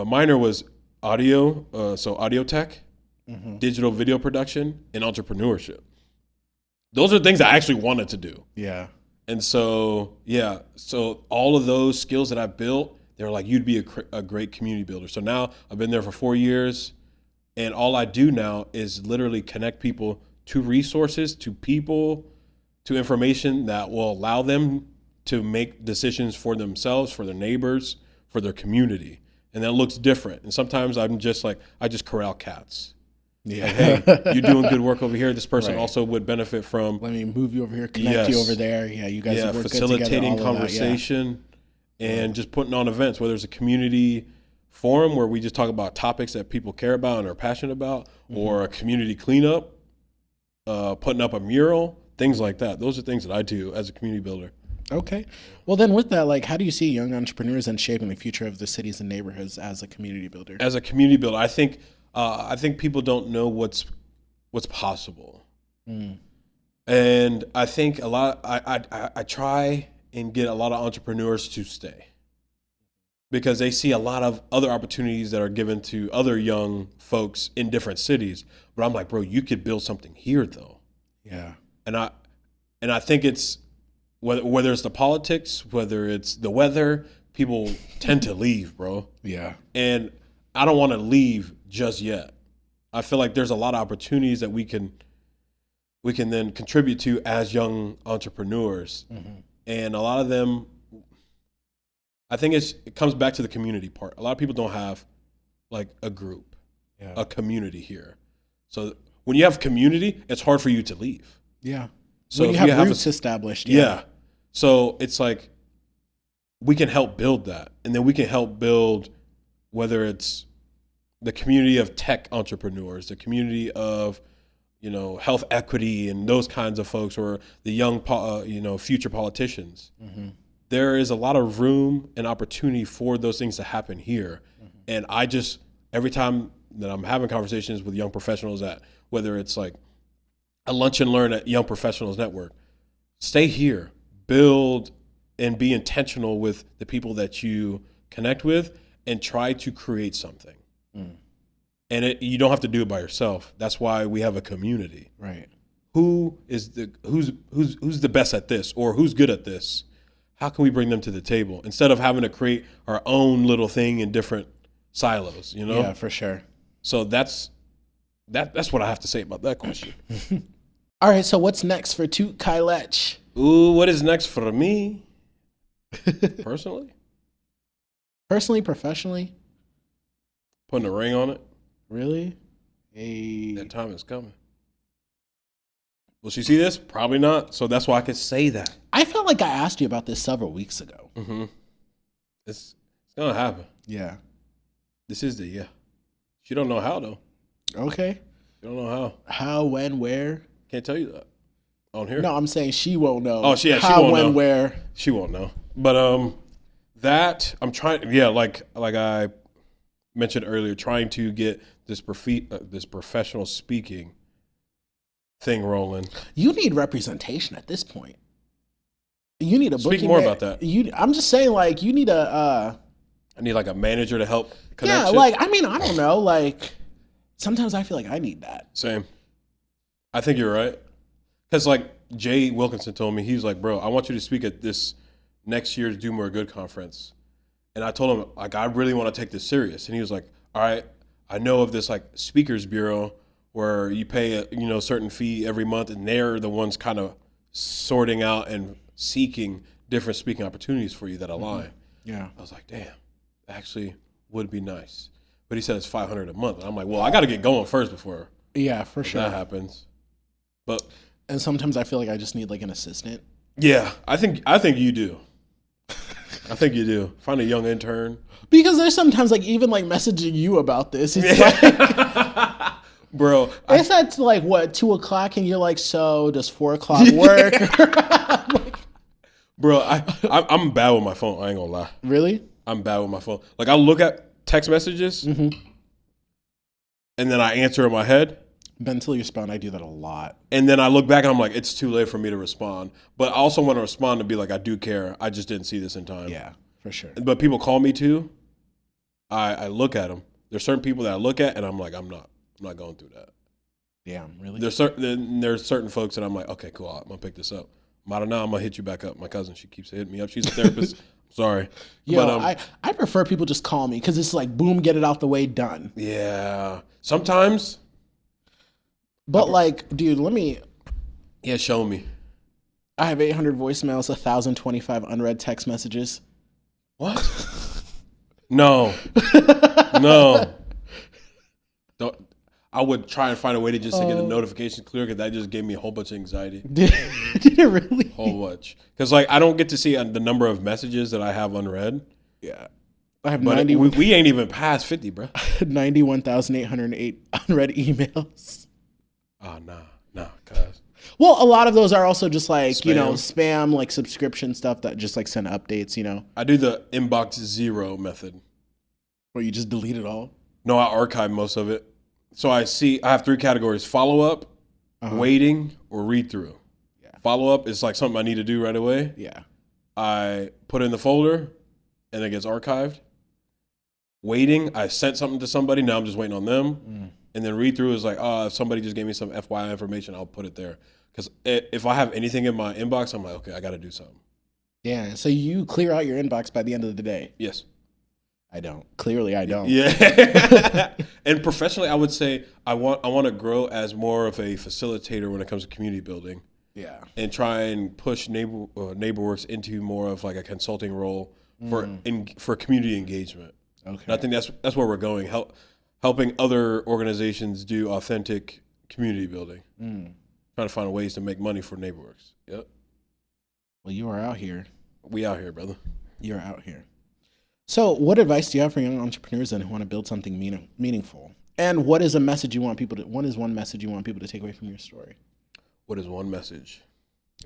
minor was audio, so audio tech, digital video production, and entrepreneurship. Those are things I actually wanted to do. Yeah. And so, yeah, so all of those skills that I built, they were like, you'd be a great community builder. So now I've been there for 4 years, and all I do now is literally connect people to resources, to people, to information that will allow them to make decisions for themselves, for their neighbors, for their community. And that looks different. And sometimes I'm just like, I just corral cats. Yeah. Like, hey, you're doing good work over here. This person Right. also would benefit from Let me move you over here, connect you Yes. over there. Yeah, you guys work good together. facilitating all of that, conversation and just putting on events, whether it's a community forum where we just talk about topics that people care about and are passionate about, or a community cleanup, putting up a mural, things like that. Those are things that I do as a community builder. Yeah. Okay. Well, then with that, like, how do you see young entrepreneurs and shaping the future of the cities and neighborhoods as a community builder? As a community builder, I think people don't know what's possible. And I think I try and get a lot of entrepreneurs to stay because they see a lot of other opportunities that are given to other young folks in different cities. But I'm like, bro, you could build something here though. Yeah. And I think it's whether it's the politics, whether it's the weather, people tend to leave, bro. Yeah. And I don't want to leave just yet. I feel like there's a lot of opportunities that we can then contribute to as young entrepreneurs. And a lot of them, I think it comes back to the community part. A lot of people don't have like a group, a community here. So when you have community, it's hard for you to leave. Yeah. So when you if have roots established. yeah. So it's like we can help build that. And then we can help build whether it's the community of tech entrepreneurs, the community of, health equity and those kinds of folks, or the young, future politicians. There is a lot of room and opportunity for those things to happen here. And I just, every time that I'm having conversations with young professionals at, whether it's like a lunch and learn at Young Professionals Network, stay here, build and be intentional with the people that you connect with and try to create something. And you don't have to do it by yourself. That's why we have a community. Right. Who's the best at this, or who's good at this? How can we bring them to the table instead of having to create our own little thing in different silos? Yeah, for sure. So that's what I have to say about that question. All right. So what's next for Tut Kailech? Ooh, what is next for me? Personally, Personally, professionally, putting a ring on it. really? Hey. That time is coming. Will she see this? Probably not. So that's why I can say that. I felt like I asked you about this several weeks ago. It's gonna happen. Yeah. This is the year. She don't know how though. Okay. She don't know how. How, when, where? Can't tell you that on here. No, I'm saying she won't know. Oh, she how, won't when, know. where? She won't know. But that I'm trying. Yeah, like I mentioned earlier, trying to get this professional speaking thing rolling. You need representation at this point. You need a Speak booking more man- about that. I'm just saying, like, you need a. I need like a manager to help connect. Yeah, shit. like, I mean, I don't know. Like, sometimes I feel like I need that. Same. I think you're right. Because like Jay Wilkinson told me, he's like, bro, I want you to speak at this next year's Do More Good conference. And I told him, like, I really want to take this serious. And he was like, all right, I know of this like speakers bureau where you pay a certain fee every month, and they're the ones kind of sorting out and seeking different speaking opportunities for you that align. Yeah. I was like, damn, actually would be nice. But he said it's $500 a month. And I'm like, well, I got to get going first before For sure that happens. But and sometimes I feel like I just need like an assistant. Yeah, I think you do. I think you do. Find a young intern. Because there's sometimes like even like messaging you about this. It's like, bro, it's at like what 2:00 and you're like, so does 4:00 work? Bro, I'm bad with my phone. I ain't gonna lie. Really? I'm bad with my phone. Like I look at text messages and then I answer in my head. But until you respond, I do that a lot. And then I look back and I'm like, it's too late for me to respond. But I also want to respond to be like, I do care. I just didn't see this in time. Yeah, for sure. But people call me too. I look at them. There's certain people that I look at and I'm like, I'm not going through that. Damn, really? There's certain folks that I'm like, okay, cool. I'm gonna pick this up. I don't know. I'm gonna hit you back up. My cousin, she keeps hitting me up. She's a therapist. Sorry. Yo, But, I prefer people just call me because it's like, boom, get it out the way, done. Yeah. Sometimes. But like, dude, Yeah, show me. I have 800 voicemails, 1,025 unread text messages. What? No. Don't. I would try and find a way to just to get the notification clear because that just gave me a whole bunch of anxiety. Did it really? Whole bunch. Because like I don't get to see the number of messages that I have unread. Yeah. I have But we ain't even past 50, bro. 91,808 unread emails. Oh, nah, cuz. Well, a lot of those are also just like, Spam. spam, like subscription stuff that just like send updates, I do the inbox zero method. Or you just delete it all. No, I archive most of it. So I have 3 categories: follow up, waiting, or read through. Yeah. Follow up is like something I need to do right away. Yeah. I put it in the folder and it gets archived. Waiting, I sent something to somebody, now I'm just waiting on them. And then read through is like, if somebody just gave me some FYI information, I'll put it there. Because if I have anything in my inbox, I'm like, okay, I got to do something. Yeah. So you clear out your inbox by the end of the day. Yes. I don't. Clearly, I don't. Yeah. And professionally, I would say I want to grow as more of a facilitator when it comes to community building. Yeah. And try and push NeighborWorks into more of like a consulting role for community engagement. Okay. And I think that's where we're going. Helping other organizations do authentic community building. Trying to find ways to make money for NeighborWorks. Yep. Well, you are out here. We out here, brother. You're out here. So what advice do you have for young entrepreneurs then who want to build something meaningful? And what is one message you want people to take away from your story? What is one message?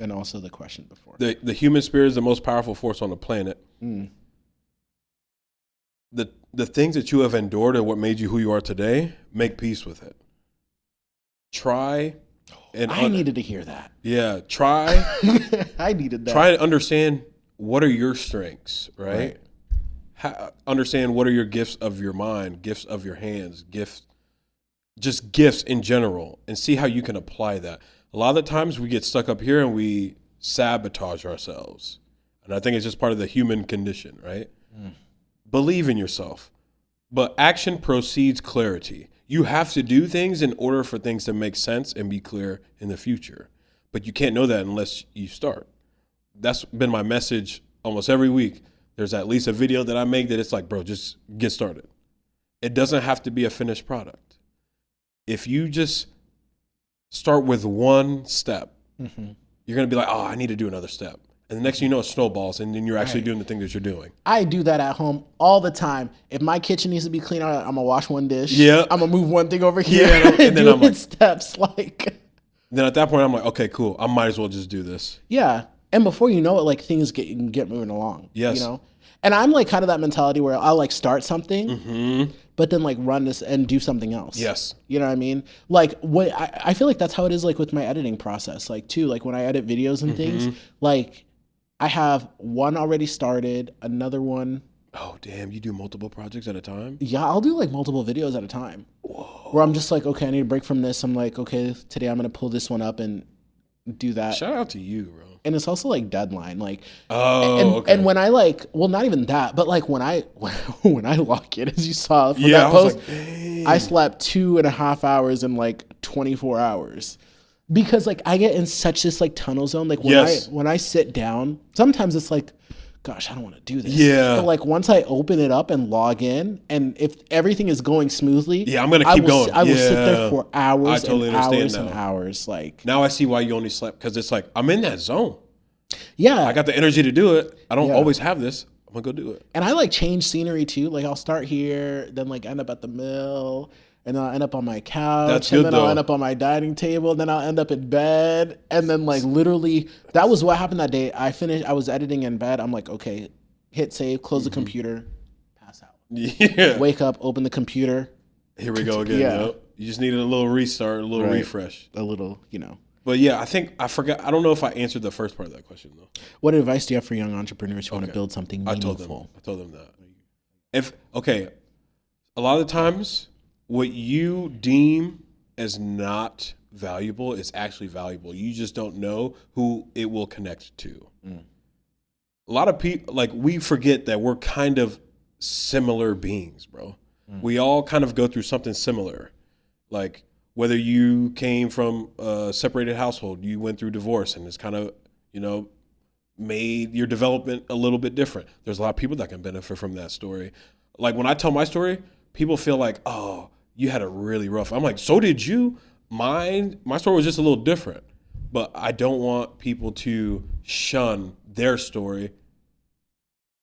And also the question before. The human spirit is the most powerful force on the planet. The things that you have endured and what made you who you are today, make peace with it. Try and I needed to hear that. Yeah, try. I needed that. Try to understand what are your strengths, right? Understand what are your gifts of your mind, gifts of your hands, just gifts in general, and see how you can apply that. A lot of the times we get stuck up here and we sabotage ourselves. And I think it's just part of the human condition, right? Believe in yourself. But action precedes clarity. You have to do things in order for things to make sense and be clear in the future. But you can't know that unless you start. That's been my message almost every week. There's at least a video that I make that it's like, bro, just get started. It doesn't have to be a finished product. If you just start with one step, you're going to be like, oh, I need to do another step. And the next thing you know, it snowballs, and then you're actually doing the thing that you're doing. I do that at home all the time. If my kitchen needs to be cleaned out, I'm going to wash one dish. Yeah. I'm going to move one thing over here. And then I'm like, steps. Like. Then at that point, I'm like, okay, cool. I might as well just do this. Yeah. And before you know it, like things get moving along. Yes. You know? And I'm like kind of that mentality where I'll like start something, but then like run this and do something else. Yes. You know what I mean? Like what I feel like that's how it is like with my editing process. Like too, like when I edit videos and things, like I have one already started, another one. Oh, damn. You do multiple projects at a time? Yeah, I'll do like multiple videos at a time. Whoa. Where I'm just like, okay, I need a break from this. I'm like, okay, today I'm going to pull this one up and do that. Shout out to you, bro. And it's also like deadline, like, okay. And when I like, well, not even that, but like when I lock in, as you saw from that I was post, like, I slept 2.5 hours in like 24 hours. because like I get in such this like tunnel zone. Like Yes. when I sit down, sometimes it's like, gosh, I don't want to do this. Yeah. But like once I open it up and log in, and if everything is going smoothly, Yeah, I'm gonna keep going. I will sit there Yeah. for hours I totally and understand hours and now. hours. Like, Now I see why you only slept, because it's like I'm in that zone. yeah, I got the energy to do it. I don't Yeah. always have this. I'm gonna go do it. and I like change scenery too. Like I'll start here, then like end up at the mill, and then I'll end up on my couch, That's and good, then I'll though. end up on my dining table, then I'll end up in bed, and then like literally that was what happened that day. I was editing in bed. I'm like, okay, hit save, close the computer, pass out. Yeah. Wake up, open the computer, Here we go again. Yeah. Yep. You just needed a little restart, a little Right. refresh. a little, you know. But yeah, I think I forgot. I don't know if I answered the first part of that question though. What advice do you have for young entrepreneurs who want to build something I told meaningful? them that. A lot of the times, what you deem as not valuable is actually valuable. You just don't know who it will connect to. A lot of people, like, we forget that we're kind of similar beings, bro. We all kind of go through something similar. Like, whether you came from a separated household, you went through divorce, and it's kind of, made your development a little bit different. There's a lot of people that can benefit from that story. Like, when I tell my story, people feel like, oh, you had a really rough. I'm like, so did you. My story was just a little different. But I don't want people to shun their story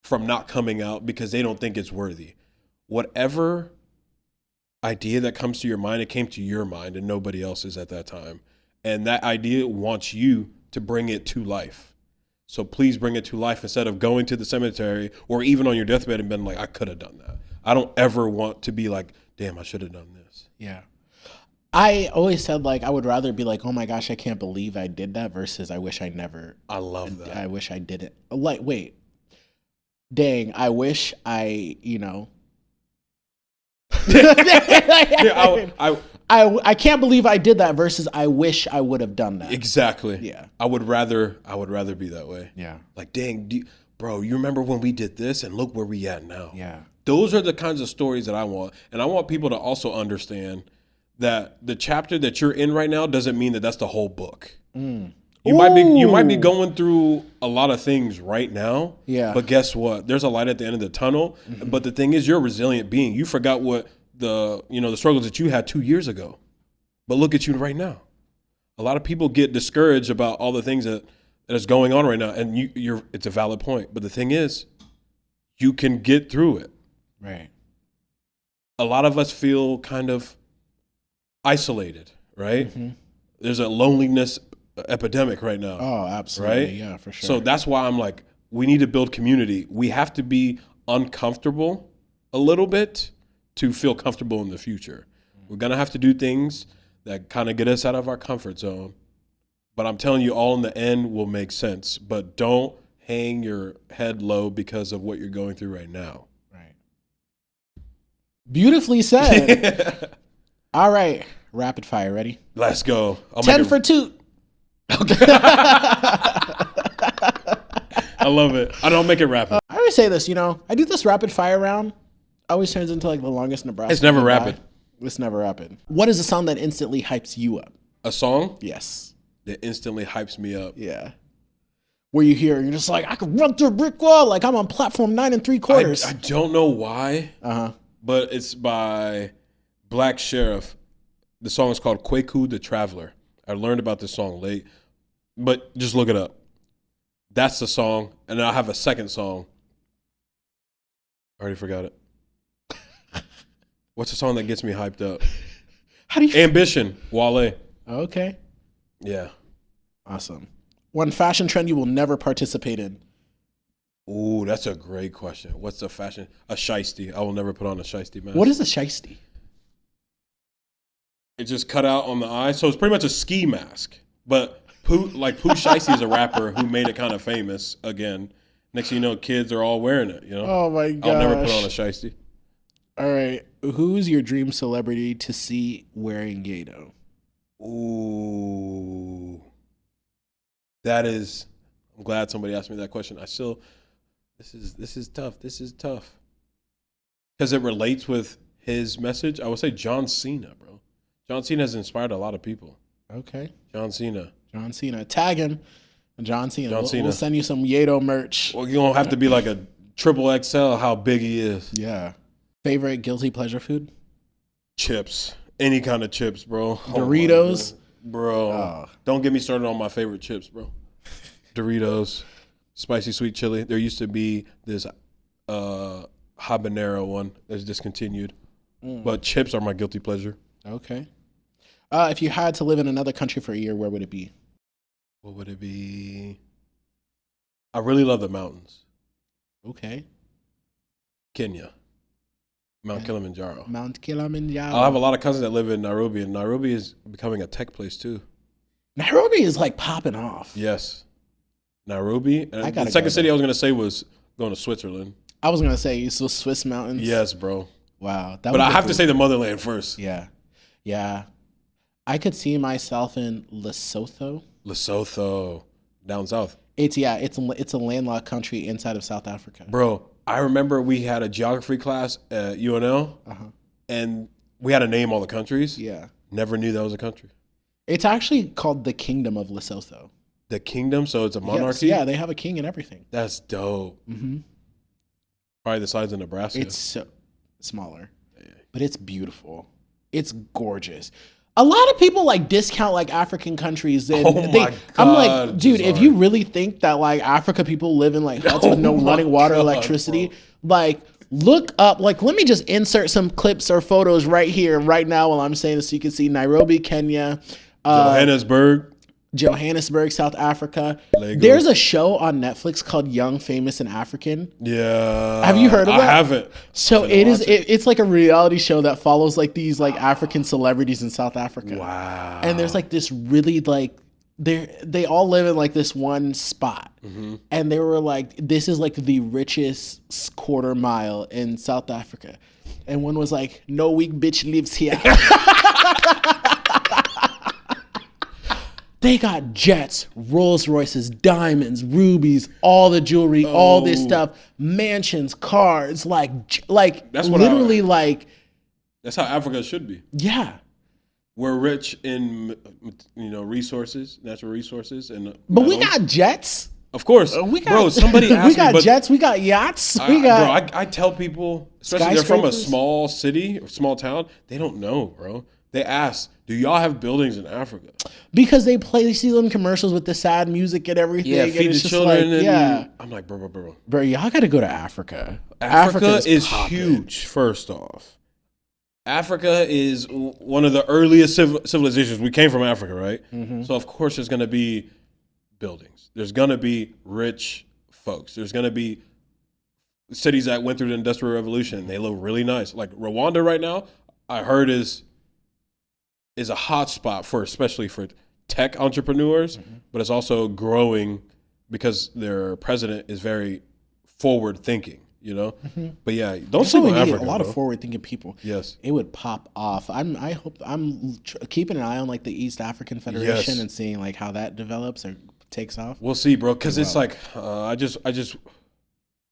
from not coming out because they don't think it's worthy. Whatever idea that comes to your mind, it came to your mind and nobody else's at that time. And that idea wants you to bring it to life. So please bring it to life instead of going to the cemetery or even on your deathbed and being like, I could have done that. I don't ever want to be like, damn, I should have done this. Yeah. I always said like I would rather be like, oh my gosh, I can't believe I did that versus I wish I never. I love that. I wish I didn't. Like, wait, dang, I wish I, I can't believe I did that versus I wish I would have done that. Exactly. Yeah. I would rather be that way. Yeah. Like, dang, bro, you remember when we did this and look where we at now. Yeah. Those are the kinds of stories that I want. And I want people to also understand that the chapter that you're in right now doesn't mean that that's the whole book. You might be going through a lot of things right now. Yeah. But guess what? There's a light at the end of the tunnel. Mm-hmm. But the thing is, you're a resilient being. You forgot what the struggles that you had 2 years ago. But look at you right now. A lot of people get discouraged about all the things that is going on right now. And it's a valid point. But the thing is, you can get through it. Right. A lot of us feel kind of isolated, right? Mm-hmm. There's a loneliness epidemic right now. Oh, absolutely. Right? Yeah, for sure. So that's why I'm like, we need to build community. We have to be uncomfortable a little bit to feel comfortable in the future. We're going to have to do things that kind of get us out of our comfort zone. But I'm telling you, all in the end will make sense. But don't hang your head low because of what you're going through right now. Right. Beautifully said. All right. Rapid fire. Ready? Let's go. 10 for Tut. Okay. I love it. I don't make it rapid. I always say this, I do this rapid fire round. Always turns into like the longest Nebraska. It's never rapid. It's never rapid. What is a song that instantly hypes you up? A song? Yes. That instantly hypes me up. Yeah. Where you hear, you're just like, I could run through a brick wall like I'm on platform 9 3/4. I don't know why. Uh-huh. But it's by Black Sheriff. The song is called Kwaku the Traveler. I learned about this song late, but just look it up. That's the song. And then I have a second song. I already forgot it. What's the song that gets me hyped up? How do you Ambition, Wale. Okay. Yeah. Awesome. One fashion trend you will never participate in. Ooh, that's a great question. What's the fashion? A shiesty. I will never put on a shiesty mask. What is a shiesty? It just cut out on the eye. So it's pretty much a ski mask. But Pooh Shiesty is a rapper who made it kind of famous again. Next thing you know, kids are all wearing it, Oh my gosh. I'll never put on a shiesty. All right. Who's your dream celebrity to see wearing Yato? Ooh. I'm glad somebody asked me that question. This is tough. This is tough. Because it relates with his message. I would say John Cena, bro. John Cena has inspired a lot of people. Okay. John Cena. John Cena. Tag him. John Cena. John Cena. We'll send you some Yato merch. Well, you don't have to be like a triple XL how big he is. Yeah. Favorite guilty pleasure food? Chips. Any kind of chips, bro. Doritos? Bro. Don't get me started on my favorite chips, bro. Doritos. Spicy sweet chili. There used to be this habanero one that's discontinued. But chips are my guilty pleasure. Okay. If you had to live in another country for a year, where would it be? What would it be? I really love the mountains. Okay. Kenya. Mount Kilimanjaro. Mount Kilimanjaro. I have a lot of cousins that live in Nairobi, and Nairobi is becoming a tech place too. Nairobi is like popping off. Yes. Nairobi. I The second city I was going to say was going to Switzerland. I was going to say, so Swiss mountains. Yes, bro. Wow. But I have to say the motherland first. Yeah. Yeah. I could see myself in Lesotho. Lesotho. Down south. It's a landlocked country inside of South Africa. Bro, I remember we had a geography class at UNL, and we had to name all the countries. Yeah. Never knew that was a country. It's actually called the Kingdom of Lesotho. The kingdom, so it's a monarchy? Yes, yeah, they have a king and everything. That's dope. Mm-hmm. Probably the size of Nebraska. It's so smaller, but it's beautiful. It's gorgeous. A lot of people like discount like African countries. And I'm like, dude, if you really think that like Africa people live in like huts with no running water, electricity, bro. Like look up, like let me just insert some clips or photos right here, right now while I'm saying this so you can see Nairobi, Kenya. Johannesburg, South Africa. Lagos. There's a show on Netflix called Young, Famous, and African. Yeah. Have you heard of it? I haven't. So it's like a reality show that follows like these like African celebrities in South Africa. Wow. And there's like this really like they all live in like this one spot. Mm-hmm. And they were like, this is like the richest quarter mile in South Africa. And one was like, no weak bitch lives here. They got jets, Rolls Royces, diamonds, rubies, all the jewelry, all this stuff, mansions, cars, like that's literally that's how Africa should be. Yeah, we're rich in resources, natural resources, and but we got jets. Of course, somebody asked we got jets, we got yachts, I tell people, especially they're from a small city or small town, they don't know, bro. They ask, do y'all have buildings in Africa? Because they see them commercials with the sad music and everything. Yeah, feed the children. Like, I'm like, bro. Bro, y'all got to go to Africa. Africa is huge, first off. Africa is one of the earliest civilizations. We came from Africa, right? Mm-hmm. So, of course, there's going to be buildings. There's going to be rich folks. There's going to be cities that went through the Industrial Revolution. They look really nice. Like Rwanda right now, I heard is a hot spot especially for tech entrepreneurs, but it's also growing because their president is very forward thinking, But yeah, don't sleep on Africa. A lot of forward thinking people. Yes, it would pop off. I'm keeping an eye on like the East African Federation and seeing like how that develops or takes off. We'll see, bro. Because it's like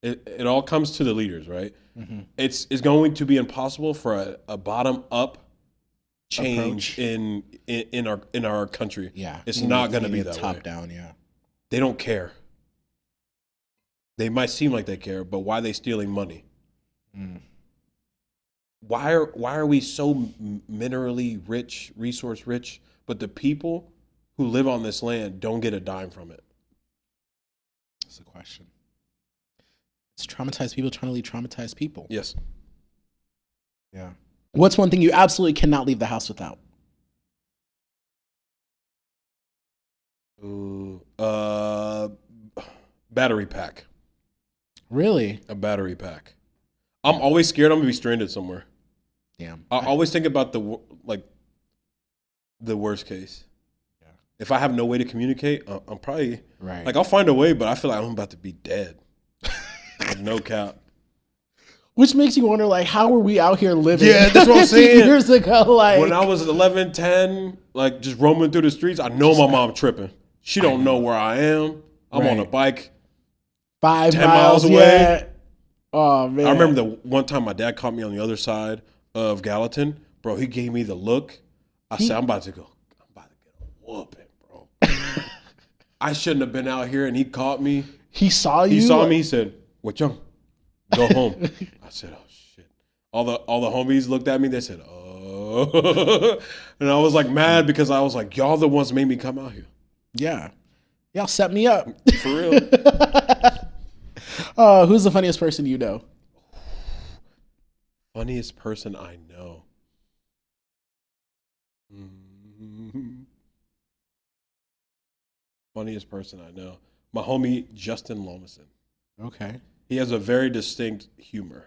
it all comes to the leaders, right? Mm-hmm. It's going to be impossible for a bottom up change in our country. Yeah, it's not going to be that top way. Down. Yeah, they don't care. They might seem like they care, but why are they stealing money? Why are we so minerally rich, resource rich, but the people who live on this land don't get a dime from it? That's the question. It's traumatized people trying to lead traumatized people. Yes. Yeah. What's one thing you absolutely cannot leave the house without? Battery pack. Really? A battery pack. I'm always scared I'm gonna be stranded somewhere. Damn. I always think about the worst case. Yeah. If I have no way to communicate, I'm probably right. Like I'll find a way, but I feel like I'm about to be dead. Like, no cap. Which makes you wonder, like, how were we out here living? Yeah, that's what I'm saying. Years ago, like when I was 11, 10, like just roaming through the streets, I know my mom tripping. She don't know where I am. I'm on a bike 10 miles away. Yeah. Oh man! I remember the one time my dad caught me on the other side of Gallatin. Bro, he gave me the look. I said, I'm about to get I shouldn't have been out here, and he caught me. He saw you? He saw me. He said, "What, young? Go home." I said, "Oh shit!" All the homies looked at me. They said, "Oh," and I was like mad because I was like, "Y'all the ones made me come out here." Yeah, y'all set me up For real. Who's the funniest person you know? Funniest person I know. Funniest person I know. My homie Justin Lomison. Okay. He has a very distinct humor.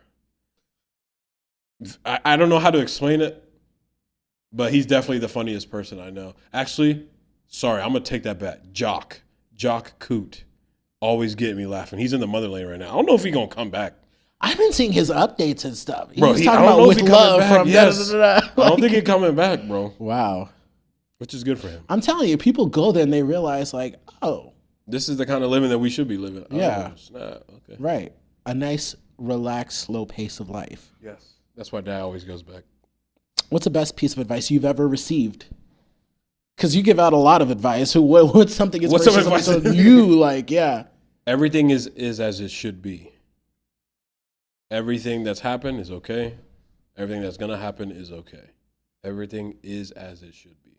I don't know how to explain it, but he's definitely the funniest person I know. Actually, sorry, I'm going to take that back. Jock Coot. Always getting me laughing. He's in the motherland right now. I don't know if he's going to come back. I've been seeing his updates and stuff. He Bro, was I talking don't about know with if he love coming back. from Yes. I I don't think he's coming back, bro. Wow. Which is good for him. I'm telling you, people go there and they realize, like, oh, This is the kind of living that we should be living. Yeah. Oh, snap. Okay. right. A nice, relaxed, slow pace of life. Yes. That's why Dad always goes back. What's the best piece of advice you've ever received? Because you give out a lot of advice. What's something What's some advice? you like? Yeah. Everything is as it should be. Everything that's happened is okay. Everything that's going to happen is okay. Everything is as it should be.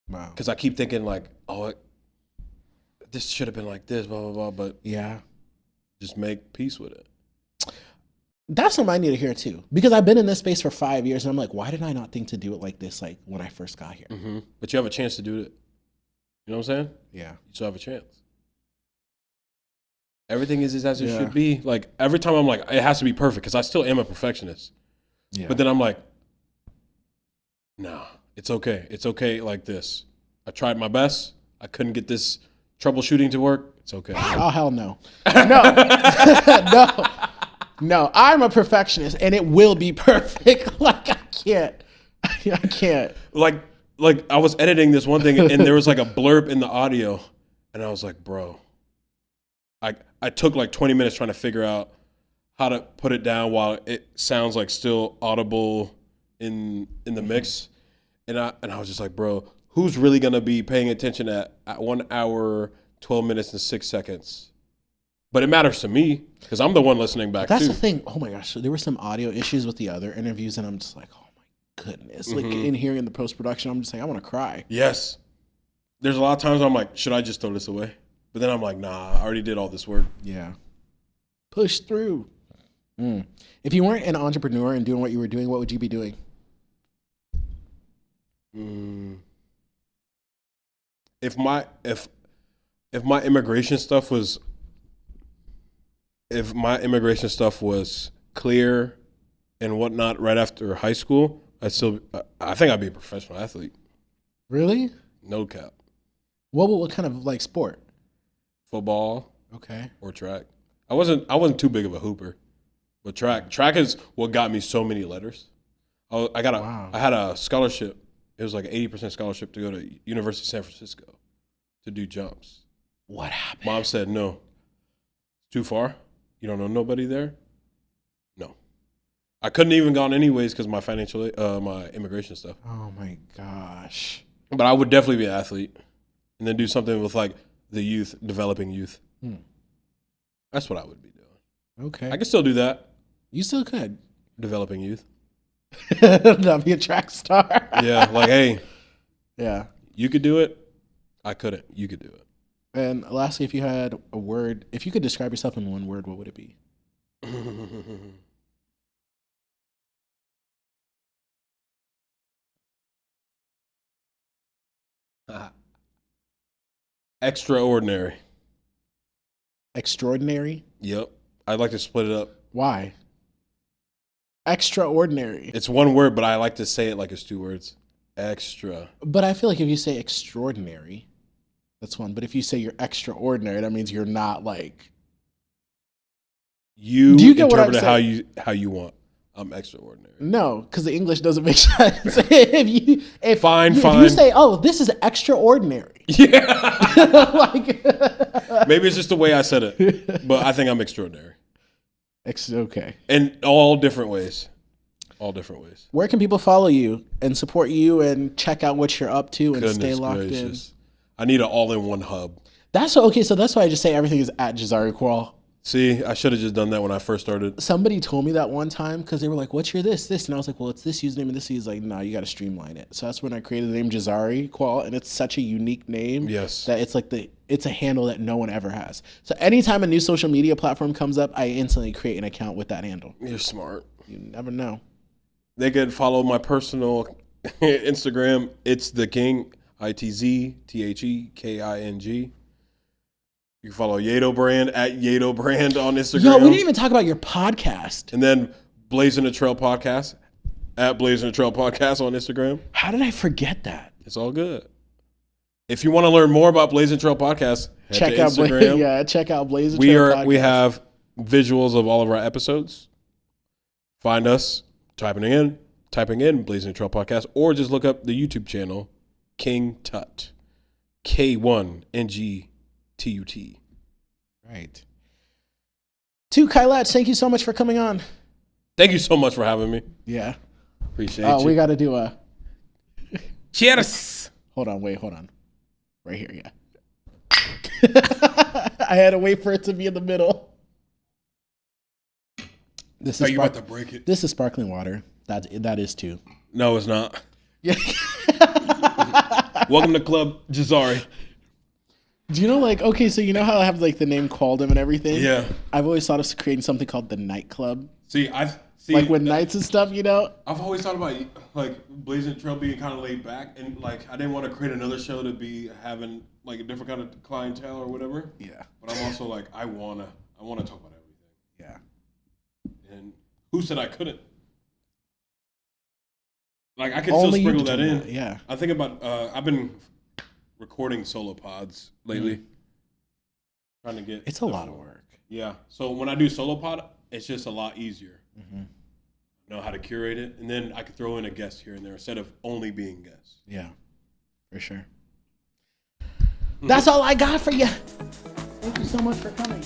Wow. Because I keep thinking like, oh, this should have been like this, blah, blah, blah. But Yeah. just make peace with it. That's something I need to hear too. Because I've been in this space for 5 years and I'm like, why did I not think to do it like this, like when I first got here? Mm-hmm. But you have a chance to do it. You know what I'm saying? Yeah. You still have a chance. Everything is as it Yeah. should be. Like every time I'm like, it has to be perfect because I still am a perfectionist. Yeah. But then I'm like, nah, it's okay. It's okay like this. I tried my best. I couldn't get this troubleshooting to work. It's okay. Oh, hell no. No. No, I'm a perfectionist and it will be perfect. Like I can't. Like I was editing this one thing and there was like a blurb in the audio and I was like, bro, I took like 20 minutes trying to figure out how to put it down while it sounds like still audible in the mix. And I was just like, bro, who's really going to be paying attention at 1 hour, 12 minutes and 6 seconds? But it matters to me because I'm the one listening back That's too. the thing. Oh my gosh. So there were some audio issues with the other interviews and I'm just like, oh my goodness. Like in hearing the post-production, I'm just like, I want to cry. Yes. There's a lot of times where I'm like, should I just throw this away? But then I'm like, nah, I already did all this work. Yeah. Push through. If you weren't an entrepreneur and doing what you were doing, what would you be doing? If my immigration stuff was clear and whatnot right after high school, I think I'd be a professional athlete. Really? No cap. What kind of like sport? Football Okay. or track. I wasn't too big of a hooper, but track is what got me so many letters. I had a scholarship. It was like an 80% scholarship to go to University of San Francisco to do jumps. What happened? Mom said no. Too far? You don't know nobody there? No. I couldn't even gone anyways because my my immigration stuff. Oh my gosh. But I would definitely be an athlete and then do something with like the youth, developing youth. That's what I would be doing. Okay. I can still do that, You still could. developing youth. Not be a track star. Yeah, like, hey, Yeah. you could do it. I couldn't. You could do it. And lastly, if you had a word, if you could describe yourself in one word, what would it be? Extraordinary. Extraordinary? Yep. I'd like to split it up. Why? Extraordinary. It's one word, but I like to say it like it's two words. Extra. But I feel like if you say extraordinary, that's one. But if you say you're extraordinary, that means you're not like. You Do you get what I'm interpret it saying? how you want. I'm extraordinary. No, because the English doesn't make sense. if Fine. you say, "Oh, this is extraordinary," Yeah. like Maybe it's just the way I said it, but I think I'm extraordinary. okay. In all different ways. All different ways. Where can people follow you and support you and check out what you're up to and stay Goodness locked gracious. I need an all-in-one hub. That's okay. So that's why I just say everything is at Jazari Kual. See, I should have just done that when I first started. Somebody told me that one time because they were like, "What's your this?" And I was like, "Well, it's this username and this." He's like, "No, you got to streamline it." So that's when I created the name Jazari Kual, and it's such a unique name. Yes. That it's a handle that no one ever has. So anytime a new social media platform comes up, I instantly create an account with that handle. You're smart. You never know. They could follow my personal Instagram. It's the King, ITZTHEKING. You can follow Yato Brand at Yato Brand on Instagram. Yo, we didn't even talk about your podcast. And then Blazing the Trail Podcast at Blazing the Trail Podcast on Instagram. How did I forget that? It's all good. If you want to learn more about Blazing Trail Podcast, Check out Instagram. check out Blazing Trail Podcast. We have visuals of all of our episodes. Find us typing in Blazing Trail Podcast, or just look up the YouTube channel King Tut, K1NGTUT. Right. Tut Kailech, thank you so much for coming on. Thank you so much for having me. Yeah. Appreciate you. We got to do a cheers. Hold on. Right here, yeah. I had to wait for it to be in the middle. This is you about to break it. This is sparkling water. That is too. No, it's not. Yeah. Welcome to Club Jazari. Do you know, like, okay, so you know how I have like the name Qualdom and everything? Yeah. I've always thought of creating something called the Nightclub. Like with nights and stuff, you know? I've always thought about like Blazing Trail being kind of laid back, and like I didn't want to create another show to be having like a different kind of clientele or whatever. Yeah. But I'm also like I wanna talk about everything. Yeah. And who said I couldn't? Like I could Only still you sprinkle that in. that, yeah. I think about I've been recording solo pods lately. Trying to get It's a lot of work. Yeah. So when I do solo pod, it's just a lot easier. Mm-hmm. Know how to curate it, and then I could throw in a guest here and there instead of only being guests. Yeah, for sure. That's all I got for you. Thank you so much for coming.